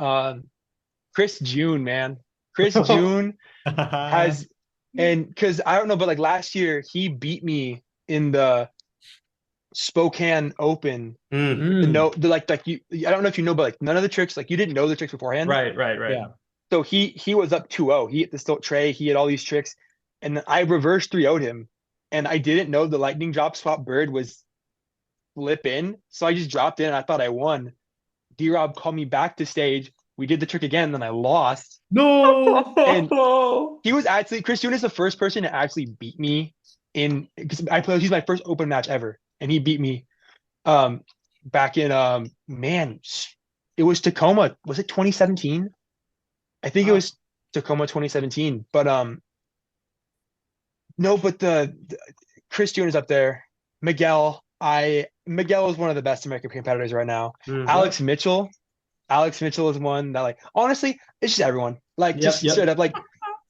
S2: Chris June, man. Chris June has, and because I don't know, but like last year he beat me in the Spokane Open.
S1: Mm.
S3: Mm,
S2: Like you, I don't know if you know, but like none of the tricks, like you didn't know the tricks beforehand.
S1: Right, right, right.
S3: yeah.
S2: So he was up 2-0. He hit the stilt tray, he had all these tricks, and then I reverse 3-0'd him. And I didn't know the lightning drop swap bird was flip in. So I just dropped in and I thought I won. D-Rob called me back to stage. We did the trick again, then I lost. And
S1: No.
S2: he was actually Chris June is the first person to actually beat me in because I played he's my first open match ever. And he beat me back in man, it was Tacoma. Was it 2017? I think it
S1: Wow.
S2: was Tacoma 2017. But no, but the Chris June is up there. Miguel is one of the best American competitors right now.
S1: Mm.
S2: Alex Mitchell. Alex Mitchell is one that like honestly, it's just everyone. Like
S1: Yep,
S2: just straight
S1: yep.
S2: up like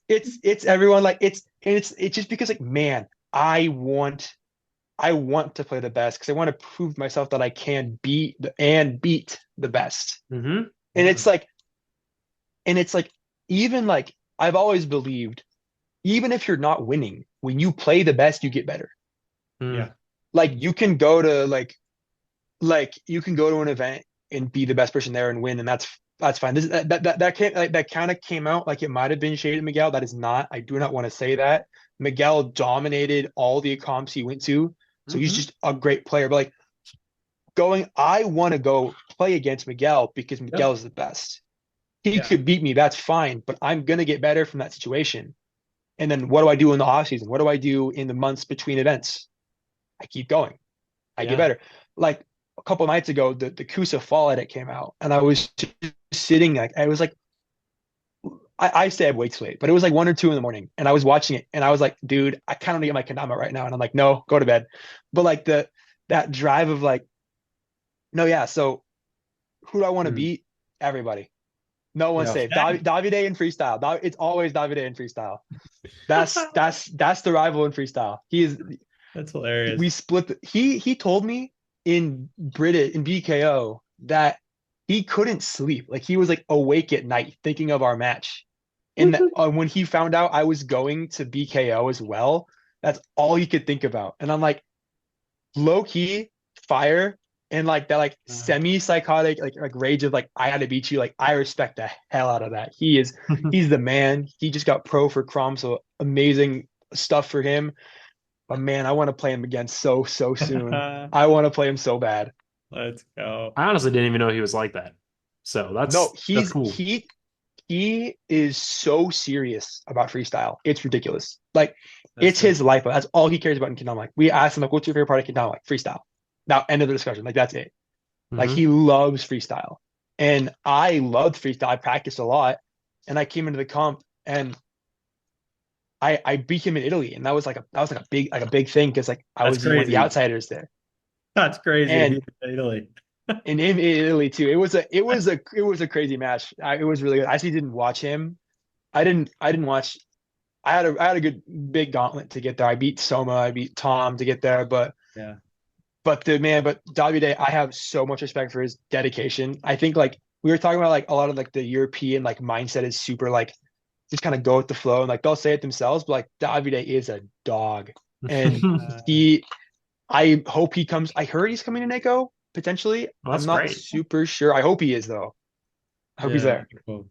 S2: it's everyone like it's just because like man, I want to play the best because I want to prove to myself that I can beat the best.
S1: Mm-hmm.
S2: And
S3: Yeah.
S2: it's like even like I've always believed, even if you're not winning, when you play the best, you get better.
S1: Mm.
S3: Yeah.
S2: Like you can go to like you can go to an event and be the best person there and win, and that's fine. That kind of came out like it might have been shaded Miguel. That is not. I do not want to say that. Miguel dominated all the comps he went to, so he's
S1: Mm-hmm.
S2: just a great player. But like I want to go play against Miguel because Miguel
S1: Yep.
S2: is the best. He
S3: Yeah.
S2: could beat me, that's fine, but I'm gonna get better from that situation. And then what do I do in the off season? What do I do in the months between events? I keep going. I
S3: Yeah.
S2: get better. Like a couple nights ago, the Kusa fall edit came out, and I was just sitting like I was like I stay up way too late, but it was like 1 or 2 in the morning, and I was watching it, and I was like, dude, I kind of need to get my kendama right now, and I'm like, no, go to bed. But like that drive of like, no, yeah. So who do I want to
S3: Hmm.
S2: beat? Everybody. No one's
S3: Yeah.
S2: safe. Davide in freestyle. It's always Davide in freestyle. That's the rival in freestyle.
S3: That's hilarious.
S2: We split he told me in BKO that he couldn't sleep. Like he was like awake at night thinking of our match. And when he found out I was going to BKO as well, that's all he could think about. And I'm like, low key fire and like that like semi psychotic like rage of like I had to beat you. Like I respect the hell out of that. He's the man. He just got pro for Crom, so amazing stuff for him. But man, I want to play him again so soon. I want to play him so bad.
S3: Let's go.
S1: I honestly didn't even know he was like that. So
S2: No,
S1: that's cool.
S2: he is so serious about freestyle. It's ridiculous. Like
S3: That's
S2: it's his life. That's all he cares about in Kendama. Like we asked him like, "What's your favorite part of Kendama?" Like freestyle. Now, end of the discussion. Like that's it. Like
S1: Mhm.
S2: he loves freestyle, and I loved freestyle. I practiced a lot, and I came into the comp and I beat him in Italy, and that was like a big thing because like I
S3: That's
S2: was one of the
S3: crazy.
S2: outsiders there.
S3: That's crazy.
S2: And
S3: Italy.
S2: and in Italy too. It was a crazy match. It was really good. I actually didn't watch him. I didn't watch. I had a good big gauntlet to get there. I beat Soma, I beat Tom to get there,
S3: Yeah.
S2: but Davide, I have so much respect for his dedication. I think like we were talking about like a lot of like the European like mindset is super like just kind of go with the flow and like they'll say it themselves, but like Davide is a dog. And I hope he comes. I heard he's coming to NAKO potentially.
S1: Well,
S2: I'm
S1: that's
S2: not
S1: great.
S2: super sure. I hope he is though. I hope he's there.
S3: Cool.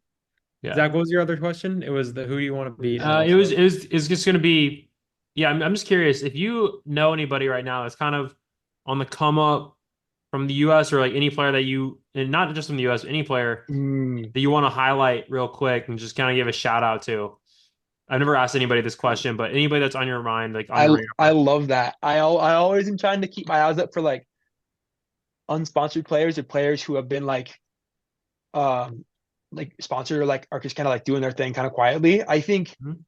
S1: Yeah.
S3: Zach, what was your other question? It was the who do you want to beat? And
S1: It was
S3: also-
S1: it's just gonna be yeah, I'm just curious if you know anybody right now that's kind of on the come up from the US or like any player that you and not just from the US, any player that you want to highlight real quick and just kind of give a shout out to. I've never asked anybody this question, but anybody that's on your mind, like on your
S2: I
S1: radar.
S2: love that. I always am trying to keep my eyes up for like unsponsored players or players who have been like sponsored or like are just kind of like doing their thing kind of quietly. I think
S1: Mhm.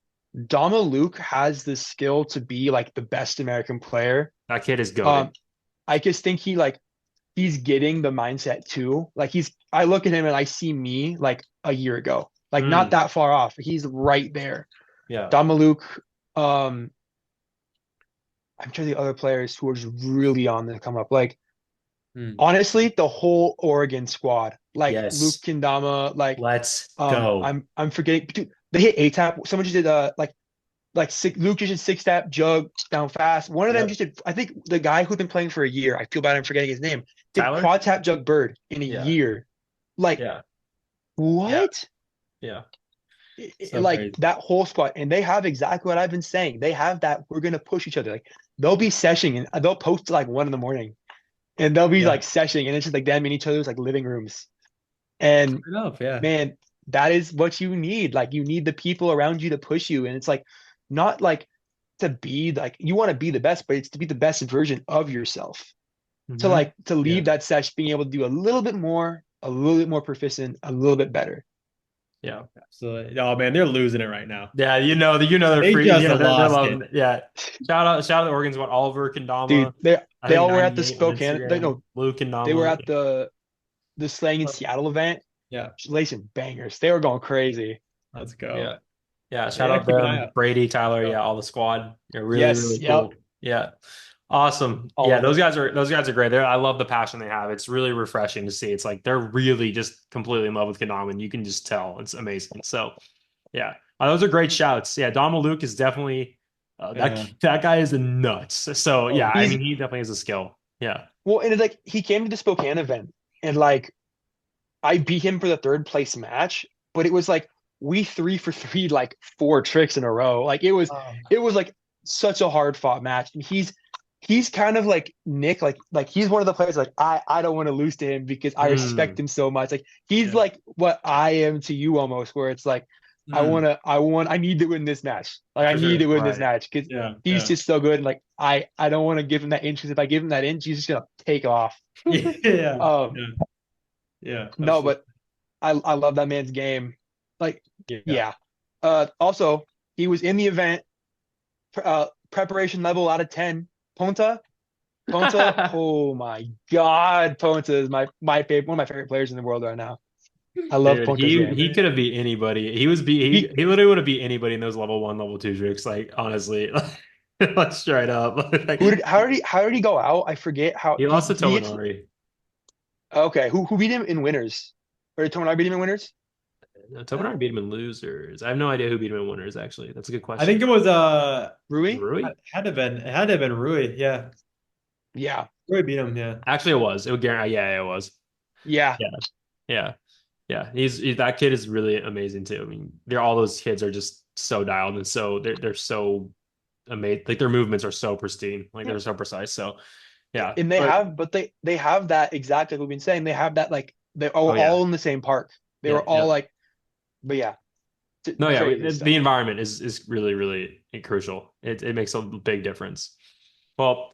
S2: Dama Luke has the skill to be like the best American player.
S1: That kid is goated.
S2: I just think he's getting the mindset too. Like I look at him and I see me like a year ago, like not that far off. He's right there.
S1: Yeah.
S2: Dama Luke, I'm sure the other players who are just really on the come up. Like honestly, the whole Oregon squad, like
S1: Yes.
S2: Luke Kendama, like
S1: Let's go.
S2: I'm forgetting. Dude, they hit ATAP. Someone just did Luke just did 6-tap jug down fast. One of them just did. I think the guy who's been playing for a year. I feel bad. I'm forgetting his name. Did
S1: Tyler?
S2: quad tap jug bird in a year. Like what?
S1: Yeah.
S3: So
S2: Like
S3: crazy.
S2: that whole squad, and they have exactly what I've been saying. They have that. We're gonna push each other. Like they'll be seshing and they'll post like 1 a.m. and they'll be like seshing, and it's just like them in each other's like living rooms. And man, that is what you need. Like you need the people around you to push you, and it's like not like to be like you want to be the best, but it's to be the best version of yourself. To leave that sesh being able to do a little bit more proficient, a little bit better.
S1: Yeah.
S3: Absolutely. Oh man, they're losing it right now.
S1: Yeah, they're
S3: They
S1: free.
S3: just
S1: They're
S3: lost
S1: loving
S3: it.
S1: it. Yeah. Shout out to the Oregon's about Oliver Kendama.
S2: Dude,
S1: I
S2: they
S1: think
S2: all were at the
S1: 98 on
S2: Spokane.
S1: Instagram. Luke Kendama.
S2: They were at the Slang in Seattle event.
S3: Yeah.
S2: Lacing bangers. They were going crazy.
S3: Let's go.
S1: Yeah. Yeah. Shout out
S3: keep an eye
S1: them.
S3: out.
S1: Brady, Tyler, all the squad. They're really,
S2: Yes,
S1: really
S2: yep.
S1: cool. Yeah. Awesome.
S2: All
S1: yeah,
S2: of
S1: those guys are great. I love the passion they have. It's really refreshing to see. It's like they're really just completely in love with Kendama, and you can just tell. It's amazing. So yeah. Those are great shouts. Yeah, Dama Luke is definitely that guy is a nuts. So yeah, I mean he definitely has a skill. Yeah.
S2: Well, and it's like he came to the Spokane event and like I beat him for the 3rd place match, but it was like we 3 for 3 like 4 tricks in a row. Like it was like such a hard fought match. And he's kind of like Nick, like he's one of the players like I don't want to lose to him because I respect him so much. Like he's like what I am to you almost, where it's like I need to win this match. Like I need to win this match because he's just so good. And like I don't want to give him that inch because if I give him that inch, he's just gonna take off.
S3: Yeah,
S2: Um,
S3: yeah, yeah,
S2: no,
S3: absolutely.
S2: but I love that man's game. Like,
S3: Yeah.
S2: yeah. Also, he was in the event. Preparation level out of 10. Ponta, Ponta. Oh my God, Ponta is my favorite, one of my favorite players in the world right now. I love
S1: Dude,
S2: Ponta's game.
S1: he could have beat anybody.
S2: He
S1: He literally would have beat anybody in those level 1, level 2 tricks. Like honestly, like straight up. Like,
S2: who did how did he go out? I forget how
S1: he lost to
S2: he gets
S1: Tominari.
S2: okay. Who beat him in winners? Or did Tomonaga beat him in winners?
S1: No, Tominari beat him in losers. I have no idea who beat him in winners. Actually, that's a good
S3: I think
S1: question.
S3: it was
S1: Was it
S2: Rui?
S1: Rui?
S3: it had to have been Rui. Yeah.
S2: Yeah,
S3: Rui beat him, yeah.
S1: Actually, it was. It would guarantee. Yeah, it was.
S2: yeah.
S1: Yeah, yeah, yeah. That kid is really amazing too. I mean, they're all those kids are just so dialed and so they're so amazing. Like their movements are so pristine. Like they're so precise. So yeah.
S2: And they
S1: But
S2: have, but they have that exactly what we've been saying. They have that like they're
S1: oh yeah,
S2: all in the same park. They
S1: yeah,
S2: were
S1: yeah.
S2: all like, but yeah,
S1: No, yeah.
S2: crazy stuff.
S1: The environment is really really crucial. It makes a big difference. Well,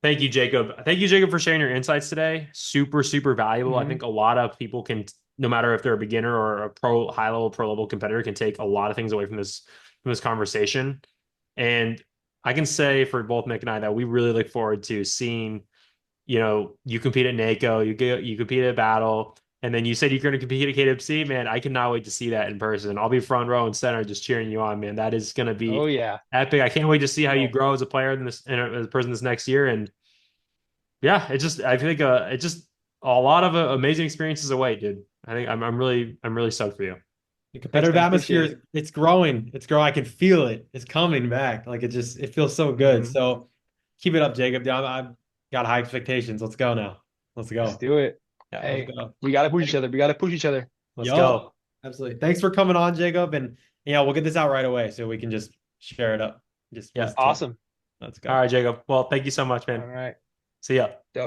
S1: thank you, Jacob. Thank you, Jacob, for sharing your insights today. Super, super valuable. I
S2: Hmm.
S1: think a lot of people can, no matter if they're a beginner or a high level, pro level competitor, can take a lot of things away from this conversation. And I can say for both Mick and I that we really look forward to seeing, you compete at NAKO, you compete at Battle, and then you said you're going to compete at KWC. Man, I cannot wait to see that in person. I'll be front row and center just cheering you on, man. That is going to
S2: Oh
S1: be
S2: yeah.
S1: epic. I can't wait to see how you
S2: No,
S1: grow as a player in this and as a person this next year. And yeah, I think it's just a lot of amazing experiences away, dude. I think I'm really stoked for you.
S3: The
S2: thanks,
S3: competitive
S2: man. Appreciate
S3: atmosphere,
S2: it.
S3: it's growing. It's growing. I can feel it. It's coming back. Like it feels so good.
S2: Hmm.
S3: So keep it up, Jacob. Yeah, I've got high expectations. Let's go now. Let's
S2: Let's
S3: go.
S2: do it.
S1: Yeah,
S3: Let's
S2: Hey,
S3: go.
S2: we gotta push each other. We gotta push each other.
S1: let's
S3: Yo,
S1: go.
S3: absolutely. Thanks for coming on, Jacob. And yeah, we'll get this out right away so we can just share it up. Just
S1: Yeah.
S3: listen to it.
S2: Awesome.
S3: Let's
S1: All
S3: go.
S1: right, Jacob. Well, thank you so much,
S2: All
S1: man.
S2: right.
S1: See ya.
S2: Dope.